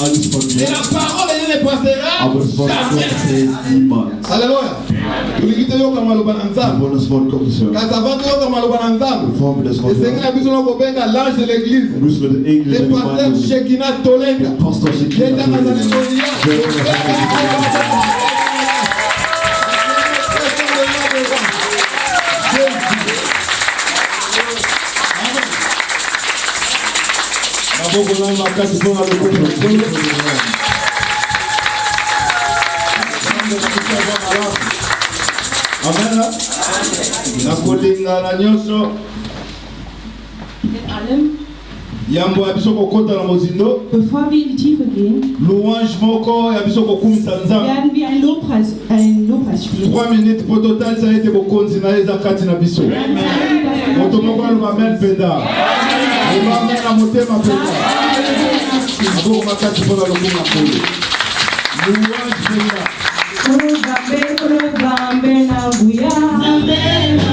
Et la parole ne passera jamais. Alléluia. Tulikite yoka maloba na nzambe. Kaza vantu yoka maloba na nzambe. Esengela biso na kobenga l'ange de l'église. Le pasteur Shekina Tolenga. Leta mazane kolia. Amen. Nakolinga na nyonso. Yambo abiso kokota na mozindo. Bevor wir in die Tiefe gehen, louange moko abiso kokumisa nzambe. werden wir ein Lobpreis spielen. 3 minutes pour total ça a été bokonzi na eza kati na biso. Moto moko alo amen penda. Amen na motema penda. Abo makati pona lokunga pole. Louange penda. Zambe na buya. Zambe na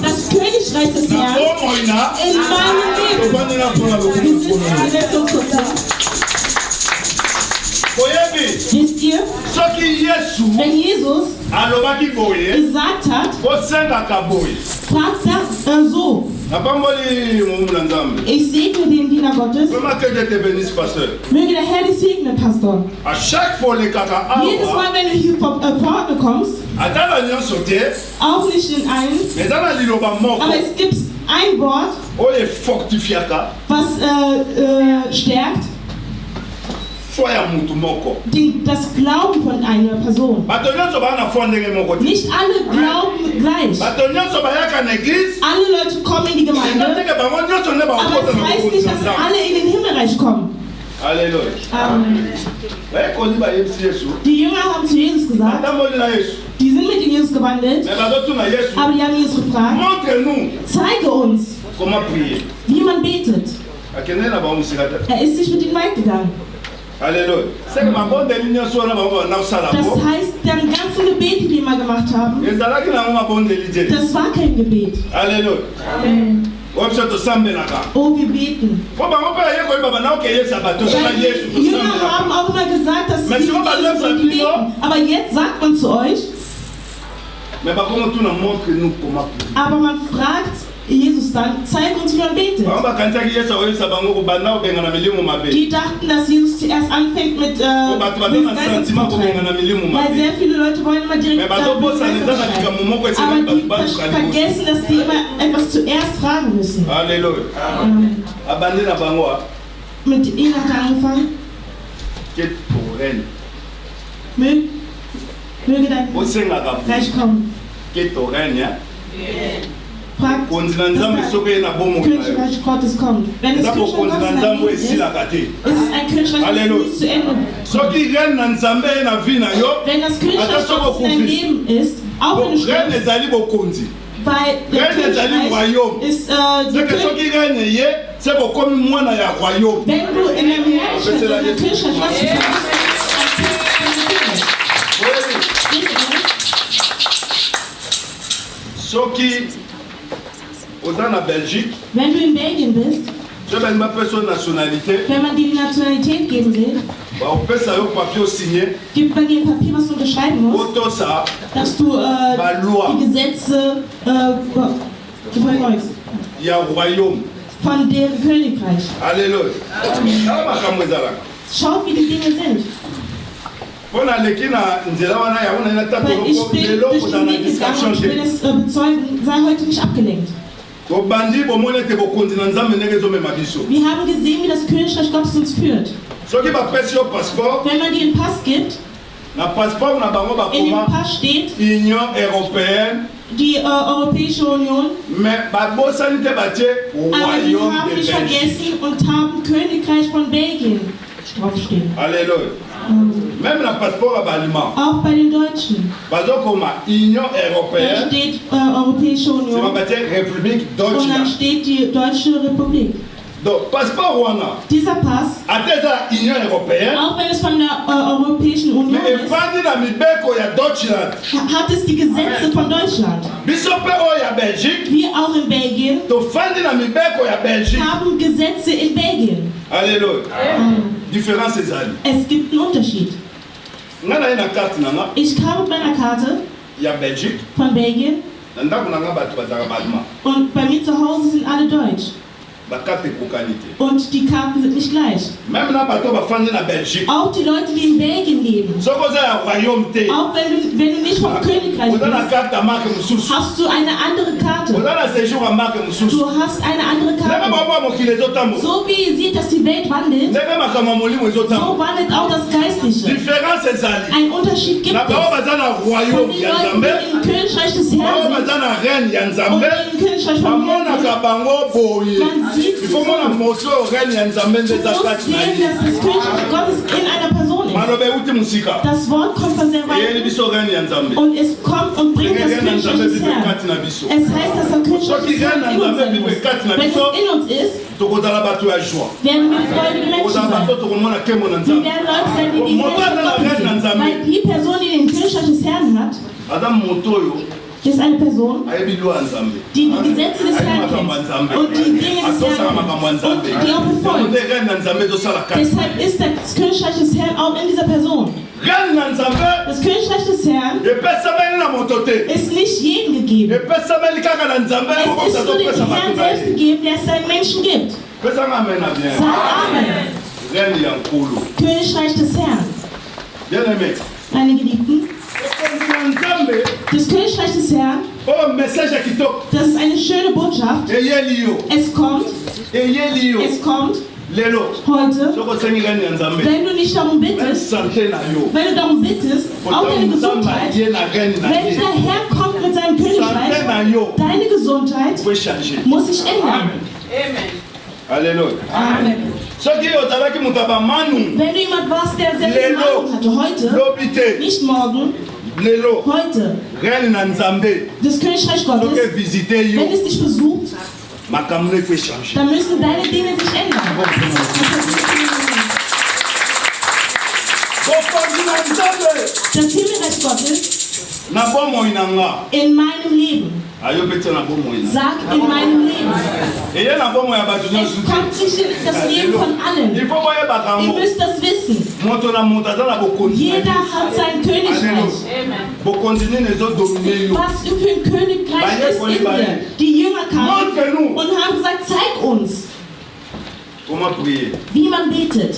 das Königreich des Herrn in meinem Leben. Wisst ihr, wenn Jesus gesagt hat, fragt er so. Ich segne den Diener Gottes. Möge der Herr dich segnen, Pastor. Jedes Mal, wenn du hier vorne kommst, auch nicht in einen, aber es gibt ein Wort, was stärkt das Glauben von einer Person. Nicht alle glauben gleich. Alle Leute kommen in die Gemeinde, aber das heißt nicht, dass alle in den Himmelreich kommen. Halleluja. Amen. Die Jünger haben zu Jesus gesagt, die sind mit Jesus gewandelt, aber die haben Jesus gefragt, zeige uns, wie man betet. Er ist nicht mit ihnen weit gegangen. Halleluja. Das heißt, deren ganzen Gebete, die wir gemacht haben, das war kein Gebet. Halleluja. Amen. Oh, wir beten. Die Jünger haben auch immer gesagt, dass sie beten. Aber jetzt sagt man zu euch, aber man fragt Jesus dann, zeig uns, wie man betet. Die dachten, dass Jesus zuerst anfängt mit Geistern zu vertreiben. Weil sehr viele Leute wollen immer direkt aber die vergessen, dass die immer etwas zuerst fragen müssen. Halleluja. Mit ihnen hat er angefangen. Möge dein Reich kommen. Fragt, Königreich Gottes kommt. Wenn es Königreich Gottes ist, ist es ein Königreich, das nicht zu Ende kommt. Wenn das Königreich Gottes in deinem Leben ist, auch wenn du stirbst, weil der Königreich ist wenn du in der Herrschaft in der Königreich wachsen kannst, wenn du in Belgien bist, wenn man dir die Nationalität geben will, gibt man dir ein Papier, was du unterschreiben musst, dass du die Gesetze befolgst von dem Königreich. Halleluja. Schaut, wie die Dinge sind. Weil ich bin durch den Weg gegangen und ich will es bezeugen, sei heute nicht abgelenkt. Wir haben gesehen, wie das Königreich Gottes uns führt. Wenn man dir einen Pass gibt, in dem Pass steht die Europäische Union, aber die haben nicht vergessen und haben Königreich von Belgien draufstehen. Halleluja. Auch bei den Deutschen. Da steht Europäische Union und dann steht die Deutsche Republik. Dieser Pass, auch wenn es von der Europäischen Union ist, hat es die Gesetze von Deutschland. Wir auch in Belgien haben Gesetze in Belgien. Halleluja. Es gibt einen Unterschied. Ich kam mit meiner Karte von Belgien und bei mir zu Hause sind alle Deutsch. Und die Karten sind nicht gleich. Auch die Leute, die in Belgien leben. Auch wenn du nicht vom Königreich bist, hast du eine andere Karte. Du hast eine andere Karte. So wie ihr seht, dass die Welt wandelt, so wandelt auch das Geistliche. Ein Unterschied gibt es. Von den Leuten, die im Königreich des Herrn sind und im Königreich vom Herrn sind. Il faut que la motion règne en Zambé de das Königreich Gottes in einer Person ist. Das Wort kommt von sehr weit und es kommt und bringt das Königreich des Herrn. Es heißt, dass das Königreich des Herrn in uns ist. Wenn es in uns ist, werden wir freudige Menschen sein. Wir werden Leute sein, die die Herrschaft sind. Weil die Person, die den Königreich des Herrn hat, ist eine Person, die die Gesetze des Herrn kennt und die Dinge des Herrn und die auch befolgt. Deshalb ist das Königreich des Herrn auch in dieser Person. Das Königreich des Herrn ist nicht jedem gegeben. Es ist nur dem Herrn selbst gegeben, der es seinen Menschen gibt. Sag Amen. Königreich des Herrn. Meine Geliebten, das Königreich des Herrn, das ist eine schöne Botschaft. Es kommt heute, wenn du nicht darum bittest, auch deine Gesundheit, wenn der Herr kommt mit seinem Königreich, deine Gesundheit muss sich ändern. Halleluja. Amen. Wenn du jemand warst, der sehr viel Meinung hatte, heute, nicht morgen, heute, das Königreich Gottes, wenn es dich besucht, dann müssen deine Dinge sich ändern. Das Himmelreich Gottes in meinem Leben. Sag in meinem Leben. Es kommt nicht in das Leben von allen. Ihr müsst das wissen. Jeder hat sein Königreich. Was für ein Königreich ist in dir? Die Jünger kamen und haben gesagt, zeig uns, wie man betet.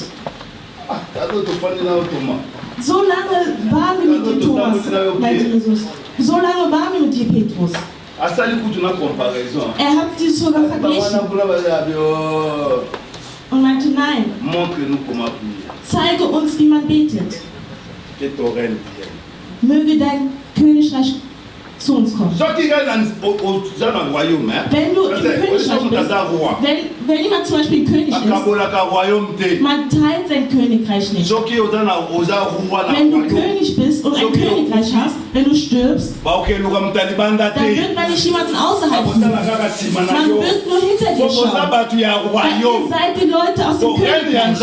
So lange waren wir mit dir, Thomas, meinte Jesus. So lange waren wir mit dir, Petrus. Er hat sie sogar verglichen und meinte, nein, zeige uns, wie man betet. Möge dein Königreich zu uns kommen. Wenn du im Königreich bist, wenn jemand zum Beispiel König ist, man teilt sein Königreich nicht. Wenn du König bist und ein Königreich hast, wenn du stirbst, dann wird man nicht jemanden außerhalb sehen. Man wird nur hinter dir schauen. Weil ihr seid die Leute aus dem Königreich.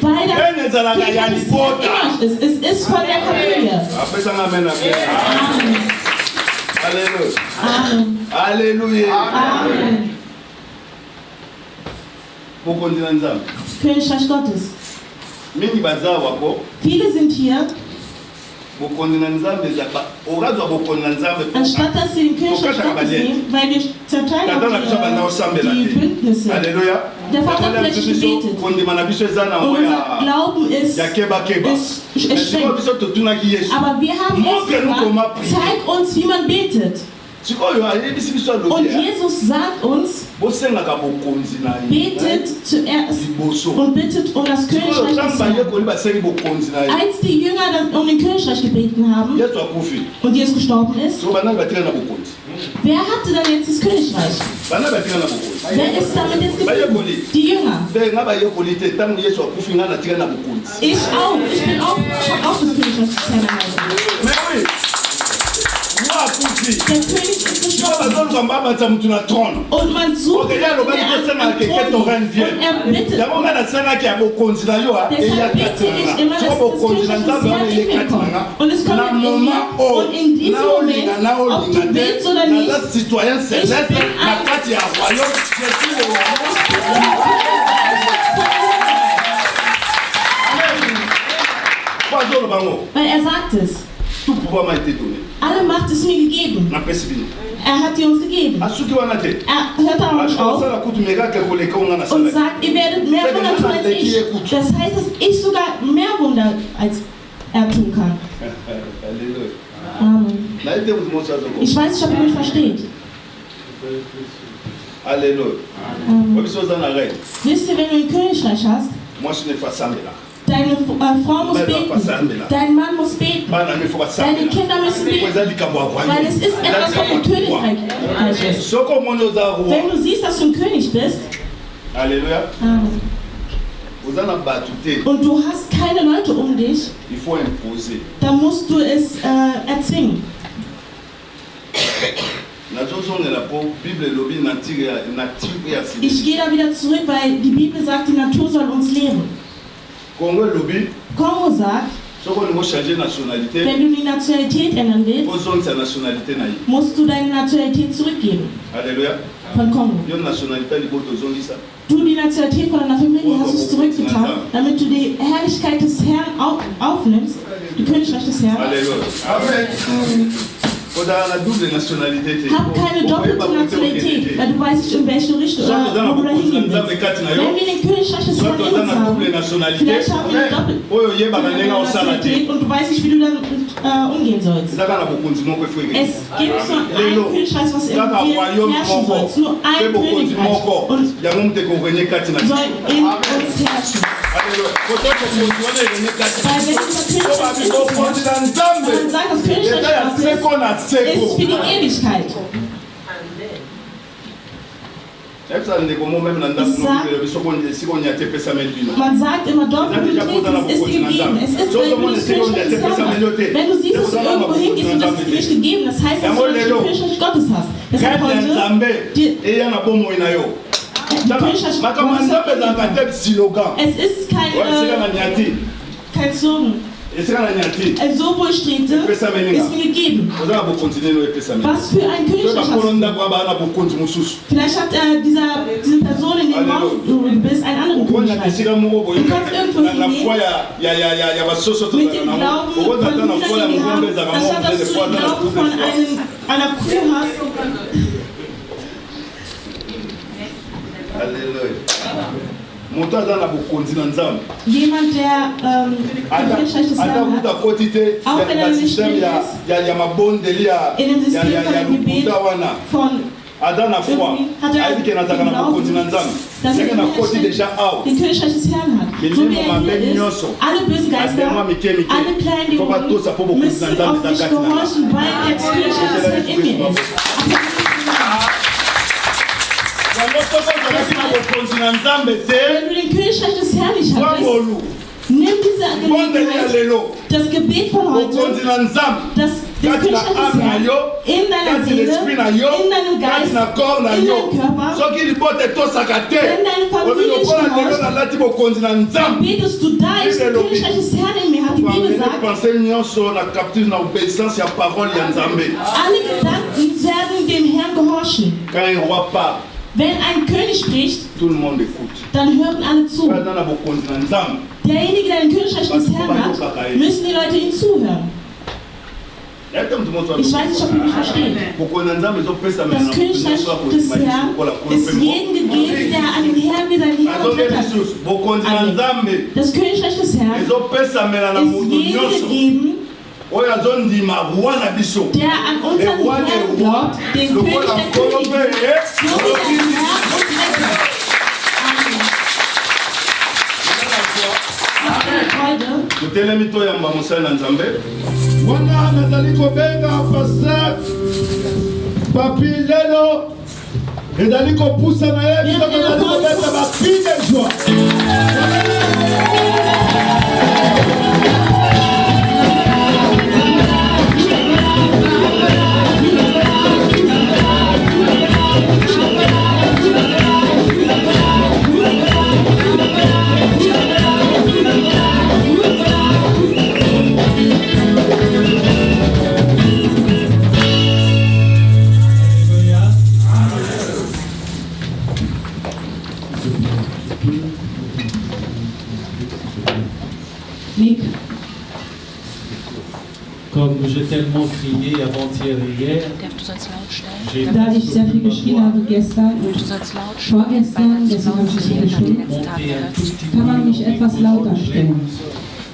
Weil das Königreich ist. Es ist von der Familie. Amen. Halleluja. Amen. Halleluja. Amen. Königreich Gottes. Viele sind hier. Anstatt dass sie den Königreich Gottes nehmen, weil wir zerteilen die Bündnisse. Der Vater hat vielleicht gebetet. Und unser Glauben ist erschreckt. Aber wir haben erst gefragt, zeig uns, wie man betet. Und Jesus sagt uns, betet zuerst und bittet um das Königreich des Herrn. Als die Jünger dann um den Königreich gebeten haben und Jesus gestorben ist, wer hatte dann jetzt das Königreich? Wer ist damit jetzt geblieben? Die Jünger. Ich auch. Ich bin auch das Königreich des Herrn erhalten. Der König ist gestorben. Und man sucht ihn an den Thron. Und er bittet. Deshalb bitte ich immer, dass das Königreich des Herrn in mir kommt. Und es kommt in mir. Und in diesem Moment, ob du willst oder nicht, ich bin weil er sagt es. Alle Macht ist mir gegeben. Er hat die uns gegeben. Er hört darauf auf und sagt, ihr werdet mehr Wunder tun als ich. Das heißt, dass ich sogar mehr Wunder als er tun kann. Amen. Ich weiß nicht, ob ihr mich versteht. Halleluja. Wisst ihr, wenn du ein Königreich hast, deine Frau muss beten, dein Mann muss beten, deine Kinder müssen beten, weil es ist etwas von dem Königreich. Wenn du siehst, dass du ein König bist, Halleluja. Amen. Und du hast keine Leute um dich, dann musst du es erzwingen. Ich gehe da wieder zurück, weil die Bibel sagt, die Natur soll uns lehren. Kongo sagt, wenn du die Nationalität ändern willst, musst du deine Nationalität zurückgeben. Halleluja. Von Kongo. Du die Nationalität von deiner Familie hast es zurückgetan, damit du die Herrlichkeit des Herrn aufnimmst, die Königreich des Herrn. Halleluja. Amen. Hab keine doppelte Nationalität, weil du weißt nicht, in welche Richtung wo du da hingehen willst. Wenn wir den Königreich des Herrn in uns haben, vielleicht haben wir eine doppelte Nationalität und du weißt nicht, wie du dann umgehen sollst. Es gibt nur ein Königreich, was in dir herrschen soll. Nur ein Königreich und soll in uns herrschen. Weil wenn unser Königreich sagt, das Königreich ist für die Ewigkeit. Man sagt immer, dort wo du trinkst, es ist gegeben. Es ist, wenn du das Kirchreich des Herrn hast. Wenn du siehst, dass du irgendwo hingehst und das ist dir nicht gegeben, das heißt, dass du nicht das Kirchreich Gottes hast. Deshalb heute es ist kein Slogan. So wo ich trete, ist mir gegeben. Was für ein Königreich hast du? Vielleicht hat diese Person in dem Raum, wo du bist, einen anderen Königreich. Du kannst irgendwo hingehen mit dem Glauben von Brüdern, die wir haben, anstatt dass du den Glauben von einer Kuh hast. Halleluja. Jemand, der ein Königreich des Herrn hat, auch wenn er nicht drin ist, in dem System von dem Gebet von Adana foi, elle dit qu'elle n'a pas continué ensemble. C'est qu'elle a côté déjà out. Den Königreich des Herrn hat. So wie er hier ist, alle bösen Geister, alle kleinen Dämonen müssen auf mich gehorchen, weil jetzt Königreich des Herrn in mir ist. Wenn du den Königreich des Herrn nicht hast, nimm diese Gelegenheit, das Gebet von heute, das Königreich des Herrn in deiner Seele, in deinem Geist, in deinem Körper, wenn deine Familie nicht gehorcht, dann betest du da, ich das Königreich des Herrn in mir, hat die Bibel sagt. Alle Gedanken werden dem Herrn gehorchen. Wenn ein König spricht, dann hören alle zu. Derjenige, der den Königreich des Herrn hat, müssen die Leute ihm zuhören. Ich weiß nicht, ob du mich verstehst. Das Königreich des Herrn ist jedem gegeben, der an den Herrn wie sein Herr und Retter annimmt. Das Königreich des Herrn ist jedem gegeben, der an unseren Herrn glaubt, den König der Könige, so wie der Herr und Retter. Comme j'ai tellement crié avant-hier et hier, da ich sehr viel geschrien habe gestern und vorgestern, deswegen habe ich so geschrien, kann man mich etwas lauter stellen.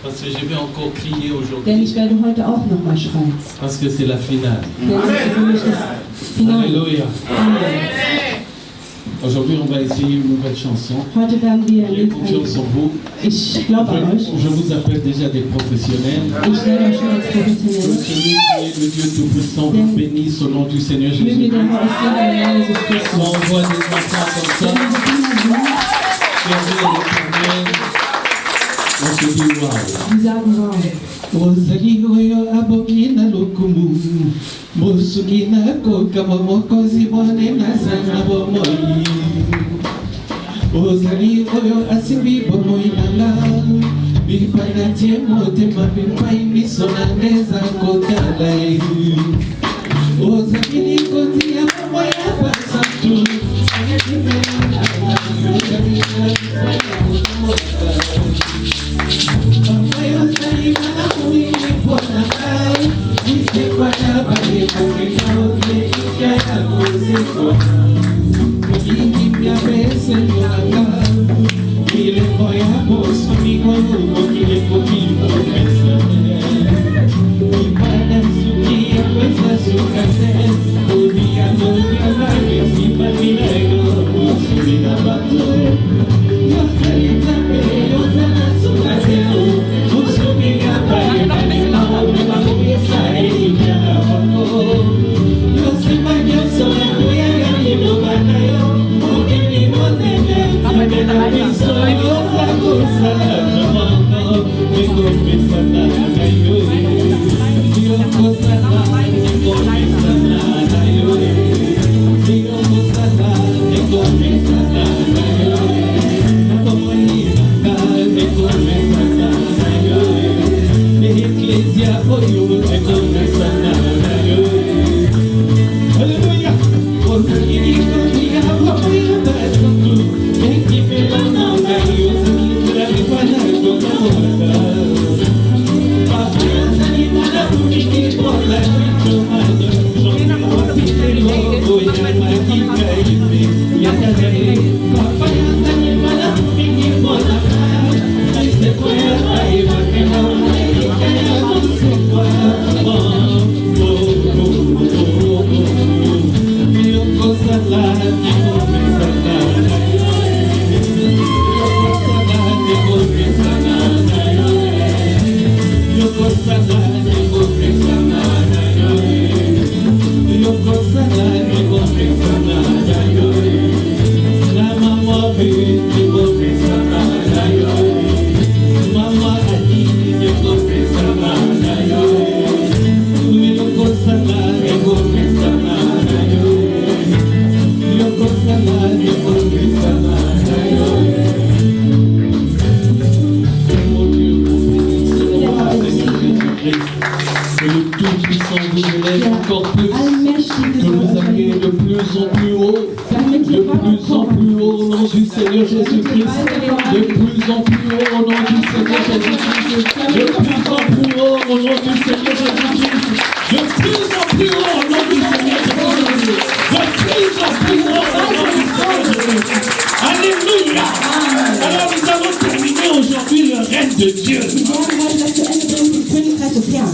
Parce que je vais encore crier aujourd'hui. Denn ich werde heute auch nochmal schreien. Parce que c'est la finale. Denn es ist für mich das Finale. Alléluia. Aujourd'hui, on va essayer une nouvelle chanson. Heute werden wir ein J'ai Lied confiance en vous. Ich glaube an euch. Je vous appelle déjà des professionnels. Ich nenne euch schon als Que Professionelle. celui qui est le Dieu Tout-Puissant vous bénisse au nom du Seigneur Möge Jésus. der Herr euch segnen im Namen Jesus On Christus. envoie des enfants comme ça. Wenn diese Kinder sind, Servez l'Éternel. On se dit waouh. die sagen wow. Ozali oyo abokina lokumu Musukina koka momokozi bone nasana bomoi Ozali oyo asimbi bomoi nanga Bipana tie motema bipai miso na neza kotalai Ozali koti ya bomoi ya basantu Eu sei, mas eu sou a mulher, eu não vou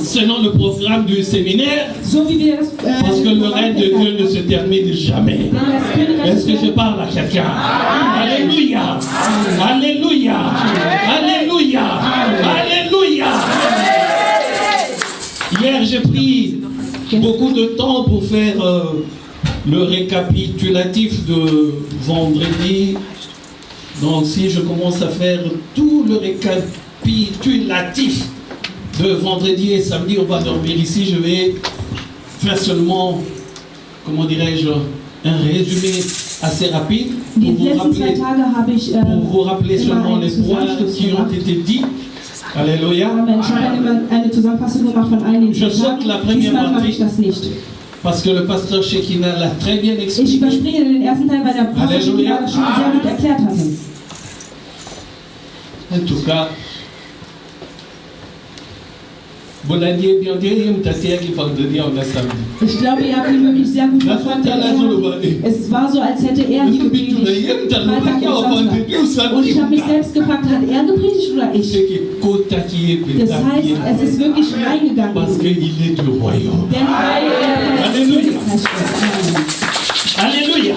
Selon le programme du séminaire, parce que le règne de Dieu ne se termine jamais. Est-ce que je parle à quelqu'un? Alléluia! Alléluia! Alléluia! Alléluia! Hier, j'ai pris beaucoup de temps pour faire le récapitulatif de vendredi. Donc, si je commence à faire tout le récapitulatif de vendredi et samedi, on va dormir ici. Je vais faire seulement, comment dirais-je, un résumé assez rapide pour vous rappeler seulement les points qui ont été dits. Alléluia. Je saute la première partie parce que le pasteur Shekinah l'a très bien expliqué. Alléluia. En tout cas, ich glaube, ihr habt ihn wirklich sehr gut verstanden. Es war so, als hätte er die gepredigt. Und ich habe mich selbst gefragt, hat er gepredigt oder ich? Das heißt, es ist wirklich reingegangen. Denn Alléluia. Alléluia.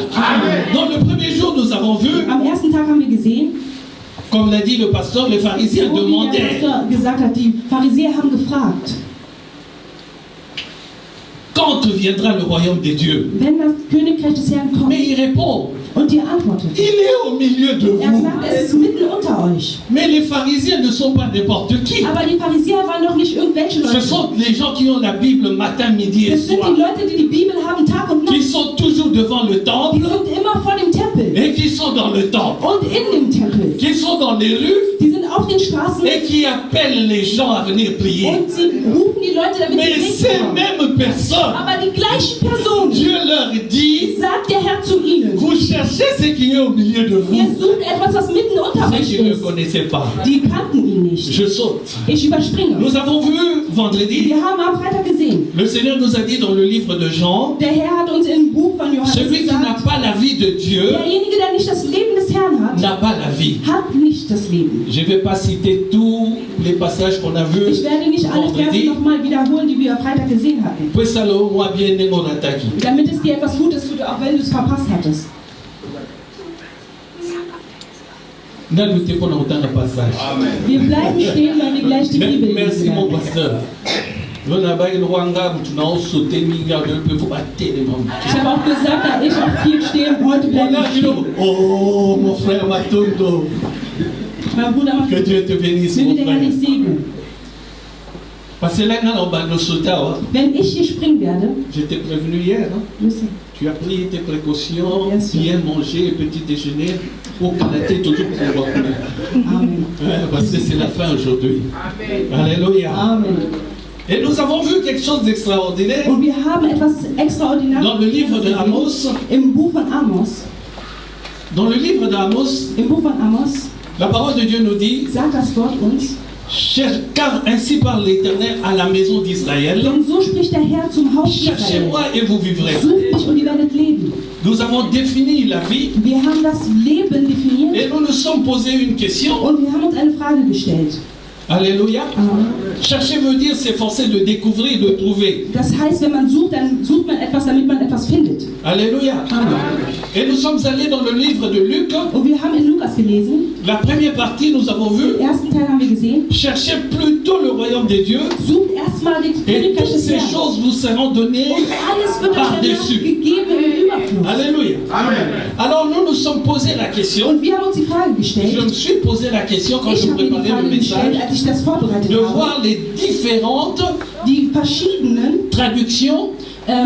Dans le premier jour, nous avons vu, am ersten Tag haben wir gesehen, comme l'a dit le pasteur, les pharisiens demandaient. Die Pharisäer haben gefragt, quand viendra le royaume des dieux? Wenn das Königreich des Herrn kommt. Mais il répond. Und ihr antwortet. Il est au milieu de vous. Sagt, es ist mitten unter euch. Mais les pharisiens ne sont pas n'importe qui. Aber die Pharisäer waren doch nicht irgendwelche Leute. Ce sont les gens qui ont la Bible matin, midi et soir. Das sind die Leute, die die Bibel haben Tag und Nacht. Qui sont toujours devant le temple. Die sind immer vor dem Tempel. Et qui sont dans le temple. Und in dem Tempel. Qui sont dans les rues. Die sind auf den Straßen. Et qui appellent les gens à venir prier. Und sie rufen die Leute, damit Mais ces mêmes personnes. Aber die gleichen Personen. Dieu leur dit. Sagt der Herr zu ihnen. Vous cherchez ce qui est au milieu de vous. Ihr sucht etwas, was mitten unter euch ist. Ne connaissaient pas. Die kannten ihn nicht. Je saute. Ich überspringe. Nous avons vu vendredi. Wir haben am Freitag gesehen. Le Seigneur nous a dit dans le livre de Jean. Der Herr hat uns im Buch von Johannes celui qui n'a pas la vie de Dieu. Derjenige, der nicht das Leben des Herrn hat. N'a pas la vie. Hat nicht das Leben. Je vais pas citer tous les passages qu'on a vus. Ich werde nicht alle Verse nochmal wiederholen, die wir am Freitag gesehen hatten. Pues alors moi bien ne mon attaque. Damit es dir etwas Gutes tut, auch wenn du es verpasst hattest. Wir bleiben stehen, wenn wir gleich die Bibel lesen. Merci mon pasteur. Ich habe auch gesagt, da ich auch viel stehe, heute bleibe ich stehen. Oh, mon frère Matondo. Que Dieu te bénisse, mon frère. Parce que là, wenn ich hier springen werde, je t'ai prévenu hier, hein? Tu as pris tes précautions, bien manger, petit déjeuner, au Canada, toujours pour Amen. Parce que c'est la fin aujourd'hui. Alléluia. Amen. Et nous avons vu quelque chose d'extraordinaire. Und wir haben etwas extraordinaires Dans le livre de Amos. Im Buch von Amos. Dans le livre d'Amos. Im Buch von Amos. La parole de Dieu nous dit. Sagt das Wort uns. Car ainsi parle l'Éternel à la maison d'Israël. Denn so spricht der Herr zum Haus Israel. Cherchez-moi et vous vivrez. Sucht mich und ihr werdet leben. Nous avons défini la vie. Wir haben das Leben definiert. Et nous nous sommes posé une question. Und wir haben uns eine Frage gestellt. Alléluia. Chercher veut dire s'efforcer de découvrir, de trouver. Das heißt, wenn man sucht, dann sucht man etwas, damit man etwas findet. Alléluia. Amen. Et nous sommes allés dans le livre de Luc. Und wir haben in Lukas gelesen. La première partie, nous avons vu. Den ersten Teil haben wir gesehen. Cherchez plutôt le royaume des dieux. Sucht erstmal die Et toutes ces choses vous seront données par-dessus. Alléluia. Amen. Alors nous nous sommes posé la question. Und wir haben uns die Frage gestellt. Je me suis posé la question quand je préparais le message. De voir les différentes traductions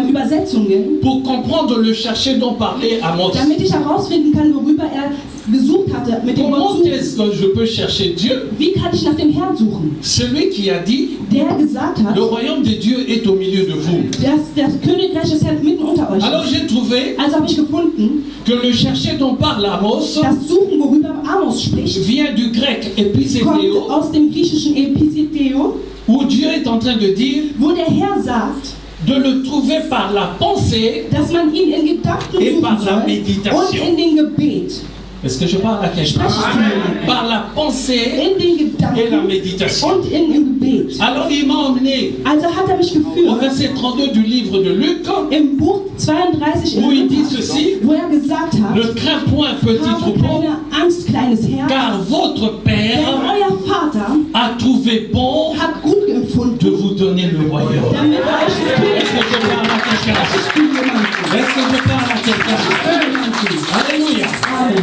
Übersetzungen, pour comprendre le chercher dont parlait Amos. Damit ich herausfinden kann, worüber gesucht hatte mit dem Wort Comment est-ce que je peux chercher Dieu? Wie kann ich nach dem Herrn suchen? Celui qui a dit, der gesagt hat, le royaume des dieux est au milieu de vous. Das Königreich des Herrn mitten unter euch. Alors j'ai trouvé also habe ich gefunden, que le chercher dont parle Amos, das Suchen, worüber Amos spricht, vient du grec episétéo, kommt aus dem griechischen Episétéo, où Dieu est en train de dire, wo der Herr sagt, de le trouver par la pensée, dass man ihn in Gedanken et par suchen la soll méditation. und in den Gebet. Est-ce que je parle à quelqu'un? Par la pensée in den Gedanken et la méditation. Und im Gebet. Alors il m'a emmené also hat mich geführt, au verset 32 du livre de Luc, im Buch 32 où il dit ceci, wo gesagt hat, ne crains point petit troupeau, keine Angst, kleines Herz, car votre Père euer Vater a trouvé bon hat gut empfunden, de vous donner le royaume. Damit euch Est-ce que je parle à quelqu'un? Est-ce que je parle à quelqu'un? Alléluia.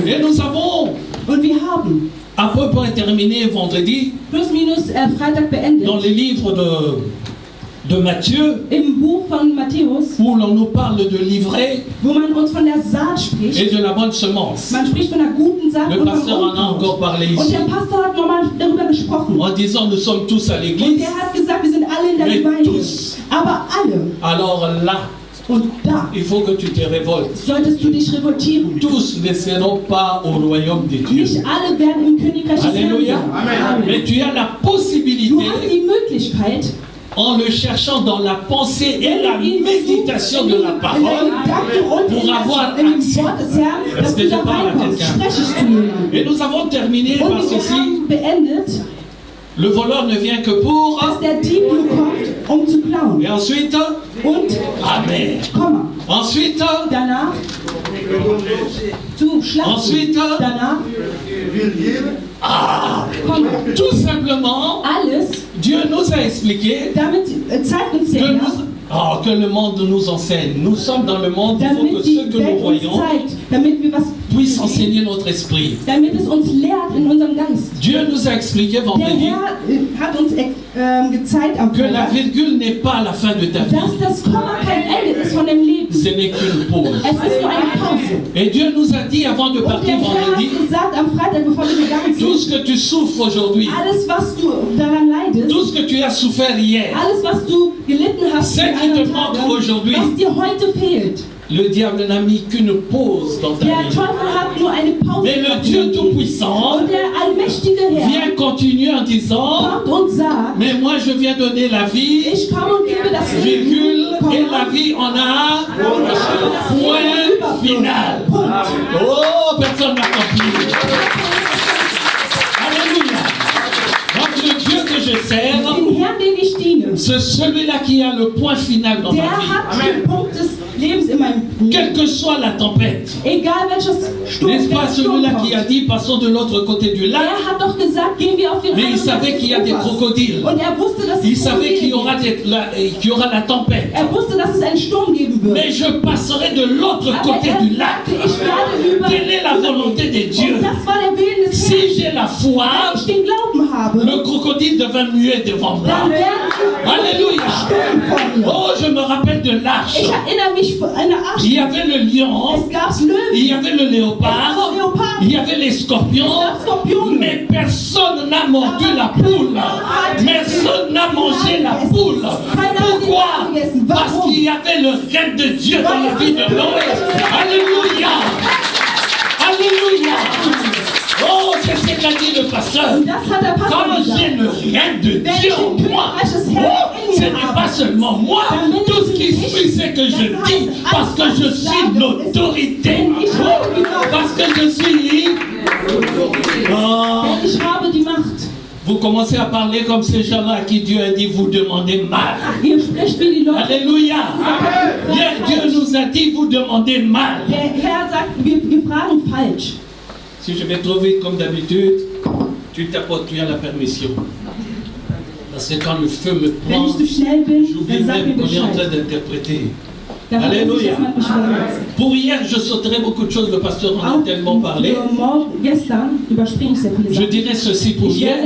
Et nous avons, und wir haben, à peu près terminé vendredi, plus minus Freitag beendet, dans les livres de Matthieu, im Buch von Matthäus, où l'on nous parle de l'ivraie wo man uns von der Saat spricht, et de la bonne semence. Man spricht von der guten Saat Le und pasteur en a encore parlé und ici, der Pastor hat nochmal darüber gesprochen. en disant nous sommes tous à Und l'église, er hat gesagt, wir sind alle in der mais Gemeinde, tous. aber alle. Alors là, Und da il faut que tu te révoltes. solltest du dich revoltieren. Tous ne seront pas au royaume des dieux. Nicht alle werden im Königreich des Herrn Alléluia. sein. Mais tu as la Du possibilité, hast die Möglichkeit, en le cherchant dans la pensée et la méditation de la parole, pour avoir accès. Est-ce que je parle à quelqu'un? Et nous avons terminé par ceci. Le voleur ne vient que pour. Zu klauen. Et ensuite. Und. Amen. Ensuite. Danach. Zu schlachten. Ensuite. Danach. Ah. Tout simplement. Alles. Dieu nous a expliqué. Damit zeigt uns der que le monde nous enseigne. Nous sommes dans le monde, il faut que ce que nous voyons puisse enseigner notre esprit. Damit es uns lehrt in unserem Geist. Dieu nous a expliqué vendredi hat uns gezeigt am que la virgule n'est pas la fin de ta vie. Dass das Komma kein Ende ist von dem Leben. Ce n'est qu'une pause. Es ist nur eine Pause. Et Dieu nous a dit avant de partir vendredi, gesagt, am Freitag, bevor wir gegangen sind, tout ce que tu souffres aujourd'hui, alles was du daran leidest, tout ce que tu as souffert hier, alles was du gelitten hast, ce qui te manque aujourd'hui, was dir heute fehlt. Le diable n'a mis qu'une pause dans ta vie. Mais le Dieu Tout-Puissant vient continuer en disant, mais moi je viens donner la vie, virgule, et la vie en a point final. Oh, personne n'a compris. Alléluia. Donc le Dieu que je sers, c'est celui-là qui a le point final dans ma vie. Lebens in meinem Quelle que soit la tempête. Egal welches Sturm, N'est-ce pas celui-là qui a dit passons de l'autre côté du lac? hat doch gesagt, gehen wir auf die Mais il savait qu'il y a des crocodiles. Und wusste, dass Il savait qu'il y aura la tempête. Wusste, dass es einen Sturm geben wird. Mais je passerai de l'autre côté du lac. Quelle est la volonté de Dieu? Si j'ai la foi, le crocodile devint muet devant moi. Alléluia. Oh, je me rappelle de l'arche. Il y avait le lion, il y avait le léopard, il y avait les scorpions, mais personne n'a mordu la poule. Personne n'a mangé la poule. Pourquoi? Parce qu'il y avait le règne de Dieu dans la vie de Noé. Alléluia. Alléluia. Oh, c'est ce qu'a dit le pasteur. Quand j'ai le règne de Dieu en moi, oh, ce n'est pas seulement moi. Tout ce qui suit, c'est que je dis parce que je suis l'autorité. Oh, parce que je suis... Oh. Vous commencez à parler comme ces gens-là à qui Dieu a dit vous demandez mal. Alléluia. Hier, Dieu nous a dit vous demandez mal. Si je vais trop vite comme d'habitude, tu tapotes, tu as la permission. Parce que quand le feu me prend, j'oublie même qu'on est en train d'interpréter. Alléluia. Pour hier, je sauterai beaucoup de choses, le pasteur en a tellement parlé. Je dirais ceci pour hier.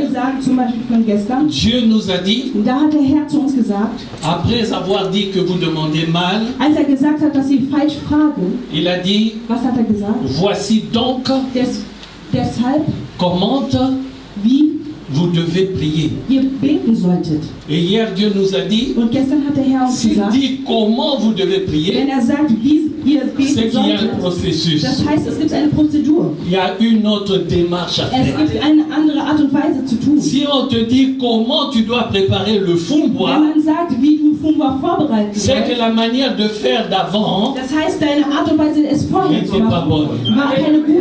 Dieu nous a dit, après avoir dit que vous demandez mal, il a dit, voici donc comment vous devez prier. Et hier, Dieu nous a dit, s'il dit comment vous devez prier, c'est qu'il y a un processus. Il y a une autre démarche à faire. Si on te dit comment tu dois préparer le fumbois, c'est que la manière de faire d'avant n'était pas bonne.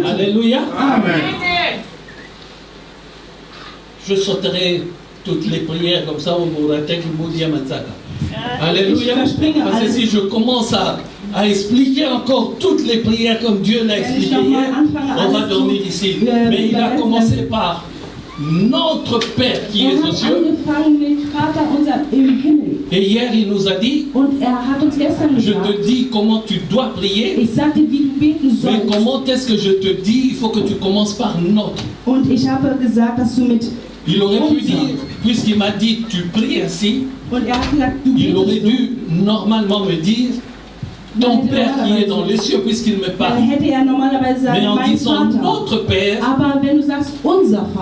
Alléluia. Amen. Je sauterai toutes les prières comme ça au Mouratek Moudia Matzaka. Alléluia. Parce que si je commence à expliquer encore toutes les prières comme Dieu l'a expliqué hier, on va dormir ici. Mais il a commencé par notre Père qui est aux cieux. Et hier il nous a dit, je te dis comment tu dois prier, mais comment est-ce que je te dis, il faut que tu commences par notre. Il aurait pu dire, puisqu'il m'a dit tu pries ainsi, il aurait dû normalement me dire ton Père qui est dans les cieux, puisqu'il me parle. Mais en disant notre Père,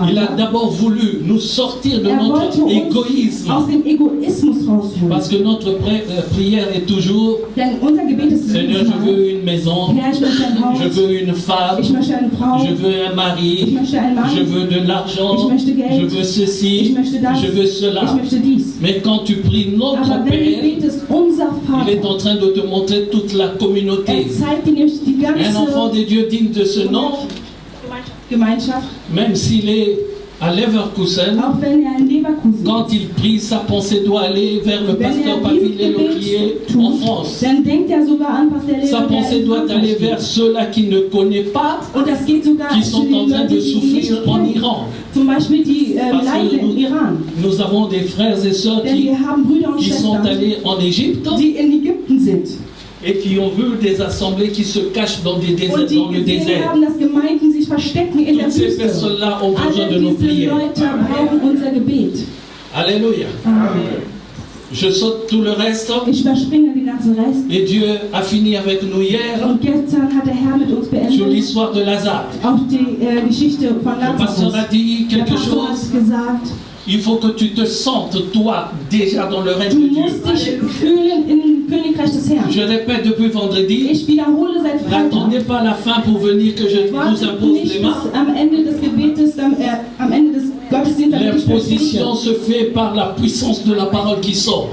il a d'abord voulu nous sortir de notre égoïsme. Parce que notre prière est toujours, Seigneur, je veux une maison, je veux une femme, je veux un mari, je veux de l'argent, je veux ceci, je veux cela. Mais quand tu pries notre Père, il est en train de te montrer toute la communauté. Un enfant de Dieu digne de ce nom, même s'il est à Leverkusen, quand il prie, sa pensée doit aller vers le pasteur Papillé qui est en France. Sa pensée doit aller vers ceux-là qui ne connaissent pas, qui sont en train de souffrir en Iran. Parce que nous avons des frères et sœurs qui sont allés en Égypte et qui ont vu des assemblées qui se cachent dans le désert. Toutes ces personnes-là ont besoin de nos prières. Alléluia. Je saute tout le reste. Et Dieu a fini avec nous hier sur l'histoire de Lazare. Le pasteur a dit quelque chose. Il faut que tu te sentes, toi, déjà dans le règne de Dieu. Je répète depuis vendredi, n'attendez pas la fin pour venir que je vous impose les mains. L'imposition se fait par la puissance de la parole qui sort.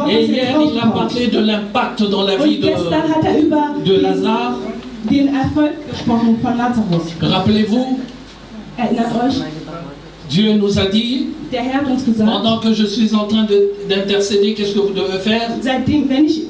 Et hier, il a parlé de l'impact dans la vie de Lazare. Rappelez-vous, Dieu nous a dit, Der Herr hat uns gesagt, pendant que je suis en train d'intercéder, qu'est-ce que vous devez faire? seitdem, wenn ich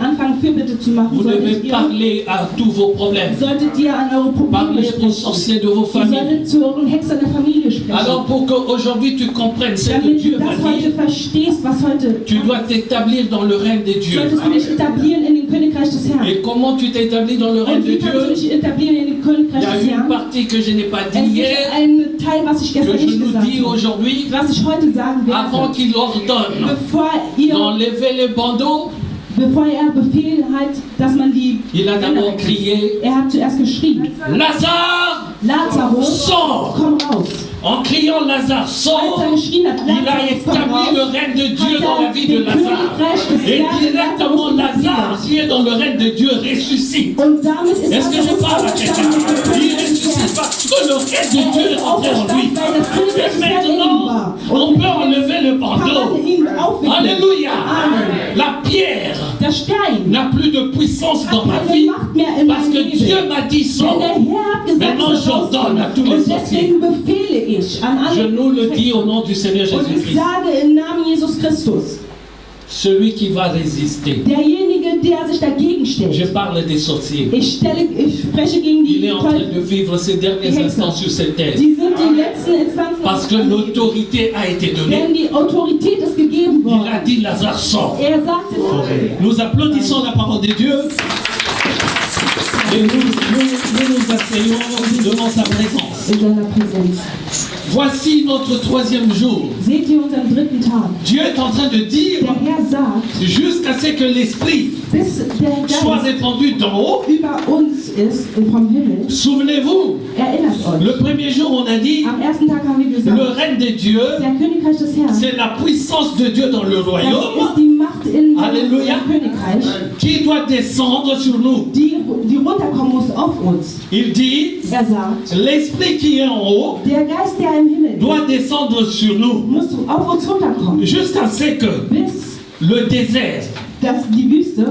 anfange, Fürbitte zu machen, Vous devez parler à tous vos problèmes. solltet ihr an eure Probleme Parlez aux sprechen. sorciers de vos Ihr familles. solltet zu euren Hexern der Familie sprechen. Alors pour qu'aujourd'hui tu comprennes ce que Damit du Dieu va das heute dire, verstehst, was heute tu dois t'établir dans le règne de Dieu. solltest du dich etablieren in dem Königreich des Herrn. Et comment tu t'établis dans le règne Und de wie kannst du Dieu? dich etablieren in dem Il Königreich y a des une Herrn? partie que je n'ai pas Es dit gibt hier, einen Teil, was ich gestern que je nicht nous gesagt dis habe. aujourd'hui, Was ich heute sagen avant werde, qu'il ordonne bevor ihr d'enlever les bandeaux, Befehl hat, dass man die il a d'abord crié, Er hat zuerst geschrien, Lazare, Lazarus, sors! komm raus. En criant Lazare, Als sors! er geschrien hat, Il a Lazarus, komm établi le raus, règne de Dieu hat dans la er vie de den Lazare. Königreich des Et Herrn directement Lazare, qui est dans le règne de Dieu, ressuscite. Und damit ist Est-ce que je Lazarus parle à quelqu'un? Il ressuscite parce que le règne de Dieu est entré en lui. Et maintenant, on peut enlever le bandeau. Alléluia! La pierre Der Stein n'a plus de puissance dans ma vie parce que Dieu m'a dit Denn sors. der Herr hat gesagt, Maintenant, j'ordonne à tous les und sorciers. deswegen befehle ich an Je alle nous le dis au nom du Seigneur und ich Jésus-Christ. sage im Namen Jesus Christus, Celui qui va résister. derjenige, der sich dagegen Je stellt. parle des sorciers. Ich spreche gegen Il die est en train de Teufel. vivre ces derniers instants sur cette terre. Die sind die letzten Instanzen. Parce que l'autorité a été donnée. Denn die Autorität ist gegeben Il a worden. dit Lazare sort. Er sagte, Nous applaudissons la parole de Dieu. Et nous asseyons devant sa présence. in seiner Präsenz. Voici notre troisième jour. Seht ihr unseren dritten Tag? Dieu est en train de dire, Der Herr sagt, jusqu'à ce que l'Esprit bis der soit Geist répandu d'en haut, über uns ist vom Himmel, souvenez-vous, erinnert euch. le premier jour on a dit, Am ersten Tag haben wir le gesagt, règne de Dieu, der Königreich des Herrn, c'est la puissance de Dieu dans le das royaume ist die Macht in Alléluia. dem Königreich, qui doit descendre sur nous. die runterkommen muss auf uns. Il dit, Er sagt, l'Esprit qui est en haut der Geist, der im Himmel doit ist, descendre sur nous muss auf uns runterkommen, jusqu'à ce que bis le désert, die Wüste.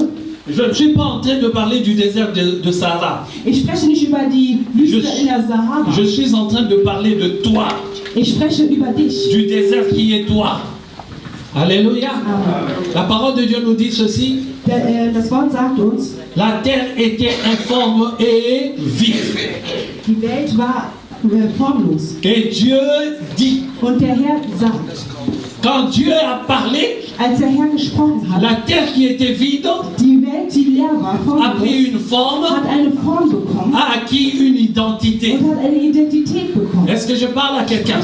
je ne suis pas en train de parler du désert de Sahara, Ich spreche nicht über die Wüste Je- in der Sahara. je suis en train de parler de toi, Ich spreche über dich. du désert qui est toi. Alléluia. Amen. La parole de Dieu nous dit ceci, Das Wort sagt uns, la terre était informe et vide. die Welt war formlos. Et Dieu dit, Und der Herr sagt, quand Dieu a parlé, als der Herr gesprochen hat, la terre qui était vide die Welt, die leer war, a pris formlos, une forme, hat eine Form bekommen a acquis une identité. und hat eine Identität bekommen. Est-ce que je parle à quelqu'un?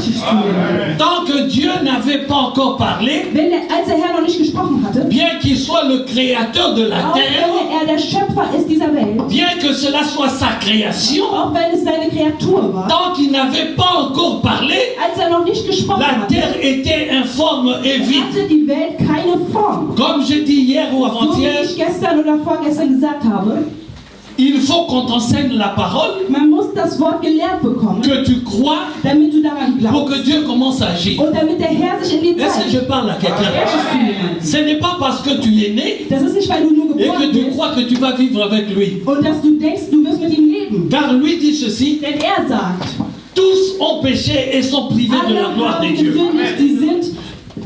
Tant que Dieu n'avait pas encore parlé, Als der Herr noch nicht gesprochen hatte, bien qu'il soit le créateur de la auch terre, wenn er der Schöpfer ist dieser Welt, bien que cela soit sa création, auch wenn es seine Kreatur war, tant qu'il n'avait pas encore parlé, als er noch nicht gesprochen la hatte, terre était informe et vide. hatte die Welt keine Form. Comme j'ai dit hier ou So wie avant-hier, ich gestern oder vorgestern gesagt habe, il faut qu'on t'enseigne la parole, man muss das Wort gelehrt bekommen, que tu crois, damit du daran pour glaubst que Dieu commence à agir. und damit der Herr sich in die Est-ce que je Zeit. parle à quelqu'un? Ce n'est pas parce que tu es né Das ist nicht, weil du nur et geboren que tu bist crois que tu vas vivre avec lui. und dass du denkst, du wirst mit ihm leben. Car lui dit ceci, Denn er sagt, tous ont péché et sont privés de la alle gloire de haben Dieu. gesündigt, die sind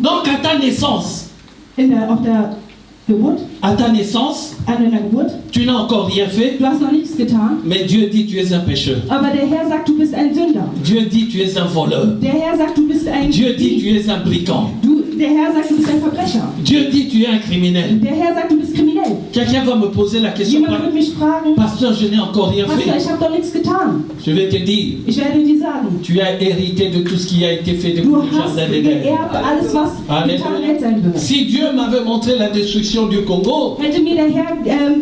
Donc à ta naissance, auf der Geburt, à ta naissance, an deiner Geburt, tu n'as encore rien fait, du hast noch nichts getan, mais Dieu dit tu es un pécheur. aber der Herr sagt, du bist ein Sünder. Dieu dit tu es un voleur. Der Herr sagt, du bist ein Dieu dit Dieb. tu es un brigand. Der Herr sagt, du bist ein Verbrecher. Dieu dit tu es un criminel. Der Herr sagt, du bist kriminell. Quelqu'un va me poser la question, Jemand wird mich fragen, pasteur, je n'ai encore rien Pastor, fait. ich habe doch nichts getan. Je vais te dire, Ich werde dir sagen, tu as hérité de tout ce qui a été fait depuis du le hast jardin d'Éden. geerbt alles, was getan Welt sein wird. Si Dieu m'avait montré la destruction du Congo, Hätte mir der Herr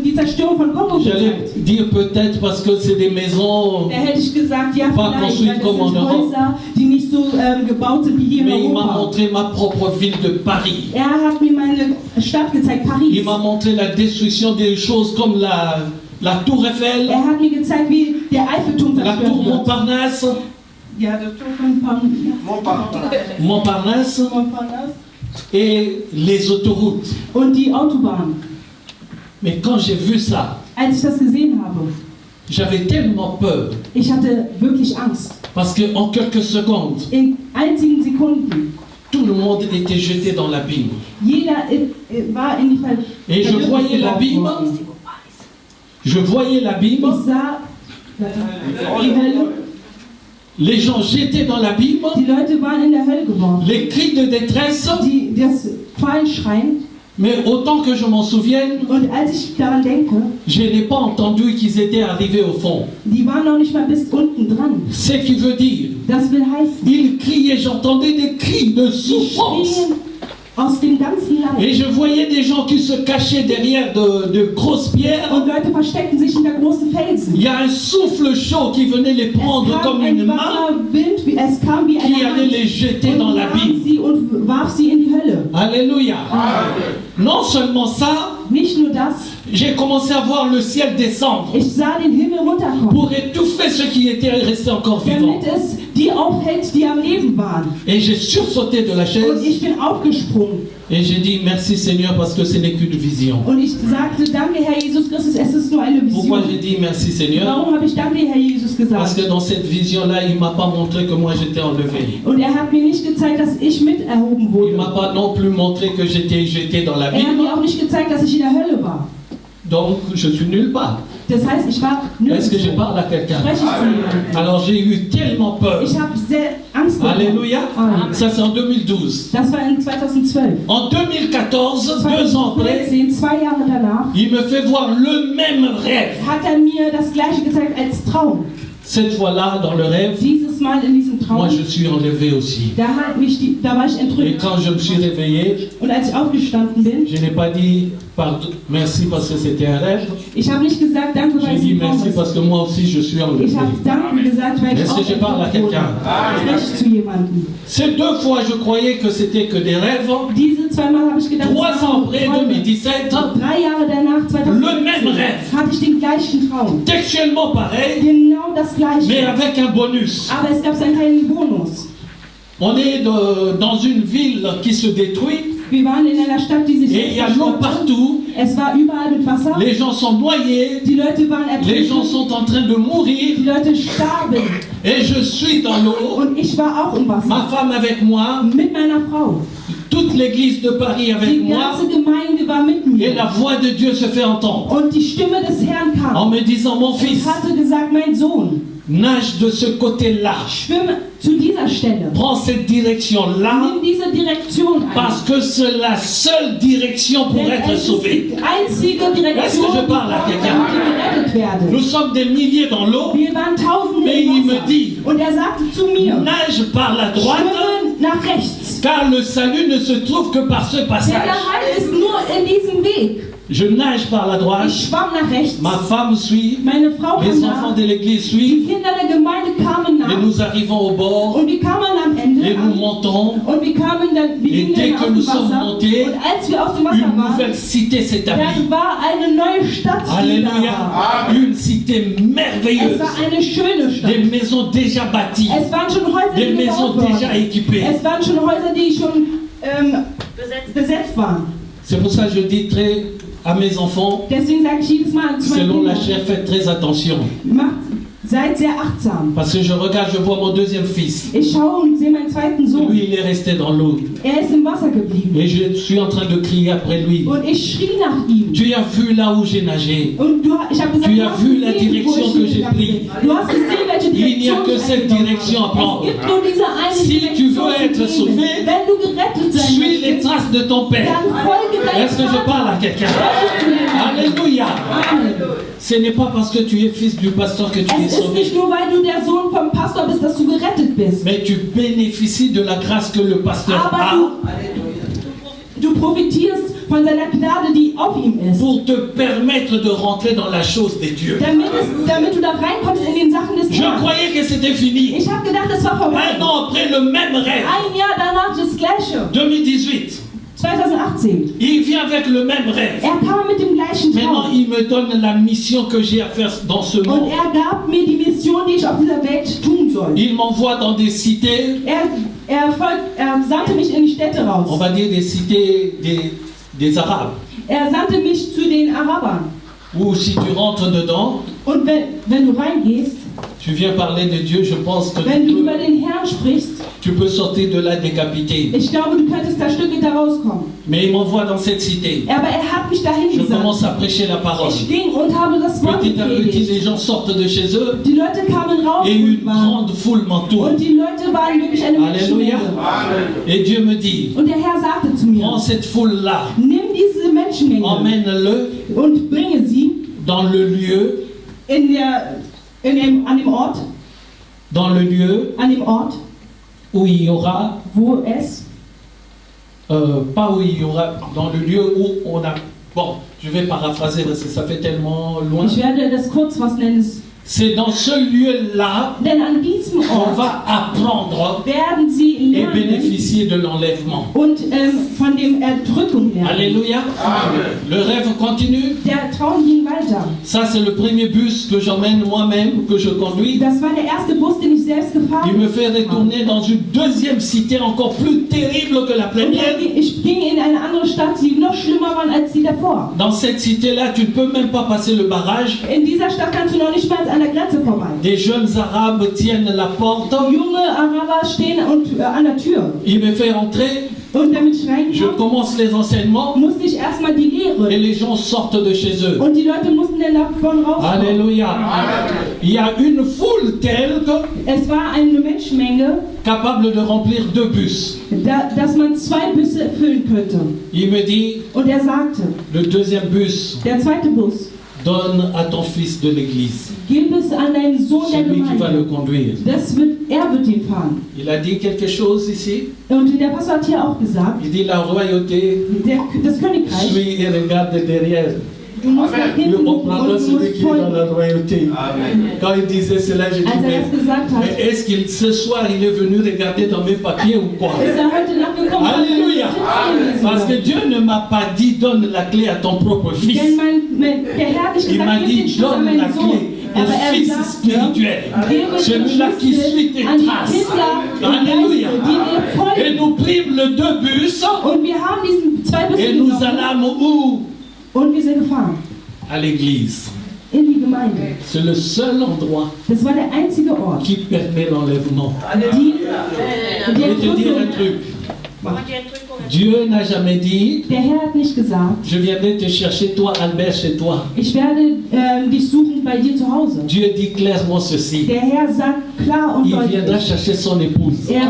die Zerstörung von Kongo j'allais gezeigt, dire peut-être parce que c'est des maisons, da hätte ich gesagt, ja, Pas vielleicht, construit weil das comme en sind Europe. Häuser, die nicht so gebaut sind wie hier in mais il m'a Europa. montré ma propre ville de Paris. Er hat mir meine Stadt gezeigt, Paris. Il m'a montré la destruction des choses comme la Tour Eiffel, Er hat mir gezeigt, wie der Eiffelturm la Tour zerstört wird. Montparnasse, Ja, der Turm von Montparnasse Montparnasse. et les autoroutes. Und die Autobahn. Mais quand j'ai vu ça, Als ich das gesehen habe, j'avais tellement peur ich hatte wirklich Angst. Parce qu'en quelques secondes, in einzigen Sekunden, tout le monde était jeté dans l'abîme. jeder war in die Et je voyais l'abîme. Je voyais l'abîme. Ich sah die Hölle. Les gens jetés dans l'abîme. Die Leute waren in der Hölle geworfen. Les cris de détresse. Das Qualschreien. Mais autant que je m'en souvienne, Und als ich daran denke, je n'ai pas entendu qu'ils étaient arrivés au fond. Die waren noch nicht mal bis unten dran. Ce qui veut dire, Das will heißen, ils criaient, j'entendais des cris de souffrance. Aus dem ganzen Land. Et je voyais des gens qui se cachaient derrière de grosses pierres. Und Leute versteckten sich hinter großen Felsen. Il y a un souffle chaud qui venait les prendre comme une main, es kam wie qui allait les jeter dans l'abîme. Und warf sie in die Hölle. Alléluia. Non seulement ça, nicht nur das, j'ai commencé à voir le ciel descendre ich sah den Himmel runterkommen, pour étouffer ceux qui étaient restés encore vivants. Damit es die aufhält, die am Leben waren. Et j'ai sursauté de la Und chaise ich bin aufgesprungen. et j'ai dit merci Seigneur parce que ce n'est qu'une vision. Und ich sagte, danke Herr Jesus Christus, es ist nur eine Vision. Pourquoi j'ai dit merci Seigneur? Warum habe ich danke Herr Jesus gesagt? Parce que dans cette vision-là, il ne m'a pas montré que moi j'étais enlevé. Und hat mir nicht gezeigt, dass ich mit erhoben wurde. Il ne m'a pas non plus montré que j'étais jeté dans la Hat Bible. mir auch nicht gezeigt, dass ich in der Hölle war. Donc je suis nulle part. Das heißt, ich war Est-ce que je nirgendwo. parle à quelqu'un? Spreche ich zu jemandem. Alors j'ai eu tellement peur. Ich habe sehr Angst bekommen. Alléluia. Amen. Ça c'est en 2012. Das war in 2012. En 2014, 2 ans après, 2014, 2 Jahre danach, il me fait voir le même rêve. hat mir das Gleiche gezeigt als Traum. Cette fois-là, dans le rêve, Dieses Mal in diesem Traum, moi je suis enlevé aussi. da war ich Et entrückt. quand je me suis réveillé, Und als ich aufgestanden bin, je n'ai pas dit pardon, merci parce que c'était un rêve. ich habe nicht gesagt, danke, weil J'ai es dit ein Traum merci ist. parce que moi aussi je suis enlevé. Ich habe danke gesagt, weil ich Est-ce auch que je parle à entrückt wurde. quelqu'un? Spreche ich zu jemandem. Ces 2 fois, je croyais que c'était que des rêves. Diese 2 Mal habe ich gedacht, 3 es ans waren après, Träume. 2017, 3 Jahre danach, Le même 2017, rêve. hatte ich den gleichen Traum. textuellement pareil, Genau das Gleiche. mais avec un bonus. Aber es gab einen kleinen Bonus. On est dans une ville qui se détruit Wir waren in einer Stadt, die sich et il y a l'eau partout. Es war überall mit Wasser. Les gens sont noyés, Die Leute waren les gens ertrunken. sont en train de mourir Die Leute starben. et je suis dans l'eau. Und ich war auch im Wasser. Ma femme avec moi, Mit meiner Frau. toute l'église de Paris avec Die moi ganze Gemeinde war mit et mir. la voix de Dieu se fait entendre Und die Stimme des Herrn en kam. me disant mon Und fils, hatte gesagt, mein Sohn, nage de ce côté-là, schwimme zu dieser Stelle. prends cette direction-là Nimm diese Direktion ein. parce que c'est la seule direction pour Denn être es ist sauvé. die einzige Direktion, Est-ce que je parle à quelqu'un? damit die gerettet Nous werden. sommes des milliers dans l'eau, Wir waren Tausende mais im il me Wasser. dit, Und sagte zu mir, nage par la droite, schwimme nach rechts. car le salut ne se trouve que par ce Denn passage. der Heil ist nur in diesem Weg. Je nage par la droite, Ich schwamm nach rechts. ma femme suit, Meine Frau kam les nach. enfants de l'église Die suivent, Kinder der Gemeinde kamen et nach. nous arrivons au bord, Und wir kamen am Ende et nous an. montons. Und wir Et gingen dès dann que aus nous dem sommes Wasser. montés, Und als wir aus dem Wasser Une waren, nouvelle cité s'établit. dann war eine neue Stadt, die da war. Alléluia. Une cité Es merveilleuse. war eine schöne Stadt. Des maisons déjà bâties. Es waren schon Häuser, Des die maisons gebaut déjà waren. équipées. Es waren schon Häuser, die schon besetzt waren. C'est pour ça que je dis très à mes enfants, Deswegen sage ich jedes Mal zu meinen selon la Kindern, chair, faites très attention. seid sehr achtsam. Parce que je regarde, je vois mon deuxième fils. Ich schaue und sehe meinen zweiten Sohn. Lui, il est resté dans l'eau. Ist im Wasser geblieben. Et je suis en train de crier après lui. Und ich schrie nach ihm. Tu as vu là où j'ai nagé. Und ich habe gesagt, Tu du as hast vu la gesehen, direction wo ich que j'ai hingegangen prise. bin. Du hast gesehen, welche Il n'y a Direktion que ich cette eingenommen direction à habe. prendre. Es gibt nur diese eine Si tu Direktion veux être zu sauvé, nehmen. Wenn du gerettet sein Suis les möchtest, traces de ton Père. dann folge deinem Est-ce que je parle à quelqu'un? Alléluia. Amen. Ce n'est pas parce que tu es fils du pasteur que tu es Es ist sauvé. nicht nur, weil du der Sohn vom Pastor bist, dass du gerettet bist. Mais tu bénéficies de la grâce que le pasteur Aber a du profitierst von seiner Gnade, die auf ihm ist. pour te permettre de rentrer dans la chose des dieux. Damit du da reinkommst in den Sachen des Je Herrn. croyais que c'était fini. Ich habe gedacht, es war vorbei. Un an après le même rêve, Ein Jahr danach das Gleiche. 2018, 2018. il vient avec le même rêve. Kam mit dem gleichen Maintenant, Traum. il me donne la mission que j'ai à faire dans ce Und monde. gab mir die Mission, die ich auf dieser Welt tun soll. Il m'envoie dans des cités, Er sandte mich in die Städte on raus. va dire des cités des Arabes, Er sandte mich zu den Arabern. où si tu rentres dedans, Und wenn du reingehst, tu viens parler de Dieu, je pense que wenn du über den Herrn sprichst, tu peux sortir de là décapité. ich glaube, du könntest da Stücke da rauskommen. Mais il m'envoie dans cette cité. Aber hat mich dahin Je gesandt. commence à prêcher la parole. Ich ging und habe das Wort Petit à petit, gepredigt. les gens sortent de chez eux Die Leute kamen raus et une und waren. grande foule m'entoure. Und die Leute waren wirklich eine Alléluia. Menschenmenge. Et Dieu me dit, Und der Herr sagte zu mir, prends cette foule-là, nimm diese Menschenmenge emmène-le und bringe sie dans le lieu, an dem Ort, où il y aura, wo es, pas où il y aura, dans le lieu où on a, bon, je vais paraphraser parce que ça fait tellement loin. Ich werde das kurz was nennen. C'est dans ce lieu-là Denn an diesem qu'on Ort va apprendre werden sie et lernen bénéficier de l'enlèvement. und von dem Erdrückung lernen. Alléluia. Le rêve continue. Der Traum ging weiter. Ça, c'est le premier bus que j'emmène moi-même, que je conduis. Das war der erste Bus, den ich selbst gefahren Il me fait retourner dans une deuxième cité encore plus terrible que la première. Ich ging in eine andere Stadt, die noch schlimmer war als die davor. Dans cette cité-là, tu ne peux même pas passer le barrage. In dieser Stadt kannst du noch nicht mal an der Grenze vorbei. Des jeunes Arabes tiennent la porte. Junge Araber stehen an der Tür. Il me fait entrer. Und damit ich Je reinkam, commence les enseignements musste ich erstmal die Lehre. et les gens sortent de chez eux. Und die Leute mussten dann davon rauskommen. Alléluia. Il y a une foule telle que Es war eine Menschenmenge, capable de remplir 2 bus. dass man 2 Busse füllen könnte. Il me dit, Und er sagte, le deuxième bus, der zweite Bus, donne à ton fils de l'église, gib es an deinen Sohn der celui qui va le Gemeinde. conduire. Er wird ihn fahren. Il a dit quelque chose ici. Und der Pastor hat hier auch gesagt, Il dit la royauté das Königreich, suit et regarde derrière. du musst nach hinten On gucken prendra und du celui musst qui est dans folgen. la royauté. Quand il disait cela, j'ai dit, Als er das gesagt hat, mais est-ce qu'il ce soir il est venu regarder dans mes papiers ou quoi? ist er heute Nacht gekommen. Alléluia. Parce que Dieu ne m'a pas dit donne la clé à ton propre fils. Denn der Herr hat nicht Il m'a gesagt, gib den dit Schlüssel an donne la meinen Sohn. clé au Aber er fils sagte, spirituel, gebe celui-là den qui suit Schlüssel tes an die traces. Kinder und Alléluia. Geiste, die dir folgen. Et nous prîmes le 2 bus Und wir haben diesen 2 Busse et nous genommen allâmes où? und wir sind gefahren À l'église. in die Gemeinde. C'est le seul endroit Das war der einzige Ort, qui permet l'enlèvement. die Je vais te dire un Erdrückung. truc. Dieu n'a jamais dit, Der Herr hat nicht gesagt, je viendrai te chercher toi, Albert, chez toi. ich werde dich suchen bei dir zu Hause. Dieu dit clairement ceci. Der Herr sagt klar und Il viendra deutlich, chercher son épouse, er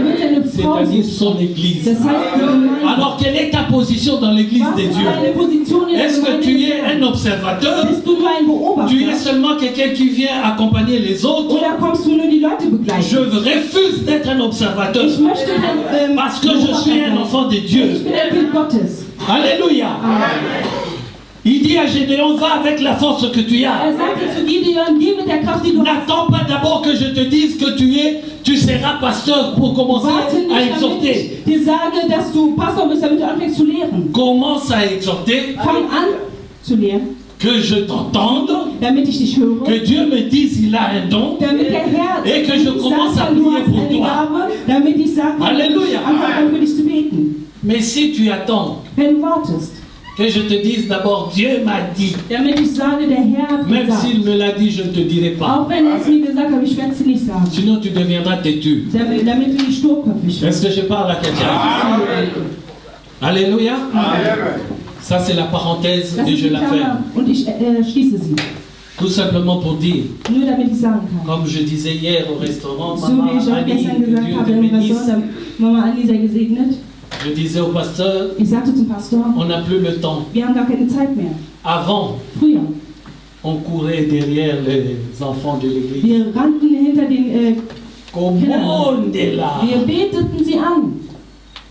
wird seine Frau c'est-à-dire suchen. son église. Das heißt, die Gemeinde. Alors, quelle est ta position dans l'église Was des ist dieux? deine Position in der Est-ce que Gemeinde? tu es un observateur? Bist du nur ein Beobachter? Tu es seulement quelqu'un qui vient accompagner les autres? Oder kommst du nur die Leute Je begleiten? refuse d'être un observateur Ich möchte kein parce que je suis un enfant de Dieu. Ich bin ein Kind Gottes. Alléluia. Il dit à Gédéon, va avec la force que tu as. Er sagte zu Gideon, geh mit der Kraft, die du hast. N'attends pas d'abord que je te dise que tu seras pasteur pour commencer Warte à nicht, damit exhorter. ich dir sage, dass du Pastor bist, damit du anfängst zu lehren. Commence à exhorter, Fang an zu lehren, que je t'entende, damit ich dich höre. que Dieu me dise il a un don. Damit der Herr Et que je commence à sagt, du prier hast pour eine toi. Gabe, damit ich sage, Alléluia. anfange an für dich zu beten. Mais si tu attends Wenn du wartest, que je te dise d'abord Dieu m'a dit, damit ich sage, der Herr hat même gesagt. s'il me l'a dit, je ne te dirai pas. Auch wenn er es mir gesagt hat, ich werde es dir nicht sagen. Sinon tu deviendras têtu. Damit du nicht sturköpfig wirst. Est-ce que je parle à quelqu'un? Alléluia. Ça c'est la parenthèse Das et ist je die la Klammer ferme. und ich schließe sie. Tout simplement pour dire, Nur damit ich sagen kann. comme je disais hier au restaurant, So Maman wie ich auch Annie, gestern que gesagt Dieu habe te im bénisse. Restaurant, Mama Anni sei gesegnet. Je disais au pasteur, Ich sagte zum Pastor, on n'a plus le temps. wir haben gar keine Zeit mehr. Avant, Früher. on courait derrière les enfants de l'église. Wir rannten hinter den Comment on est là? wir beteten sie an.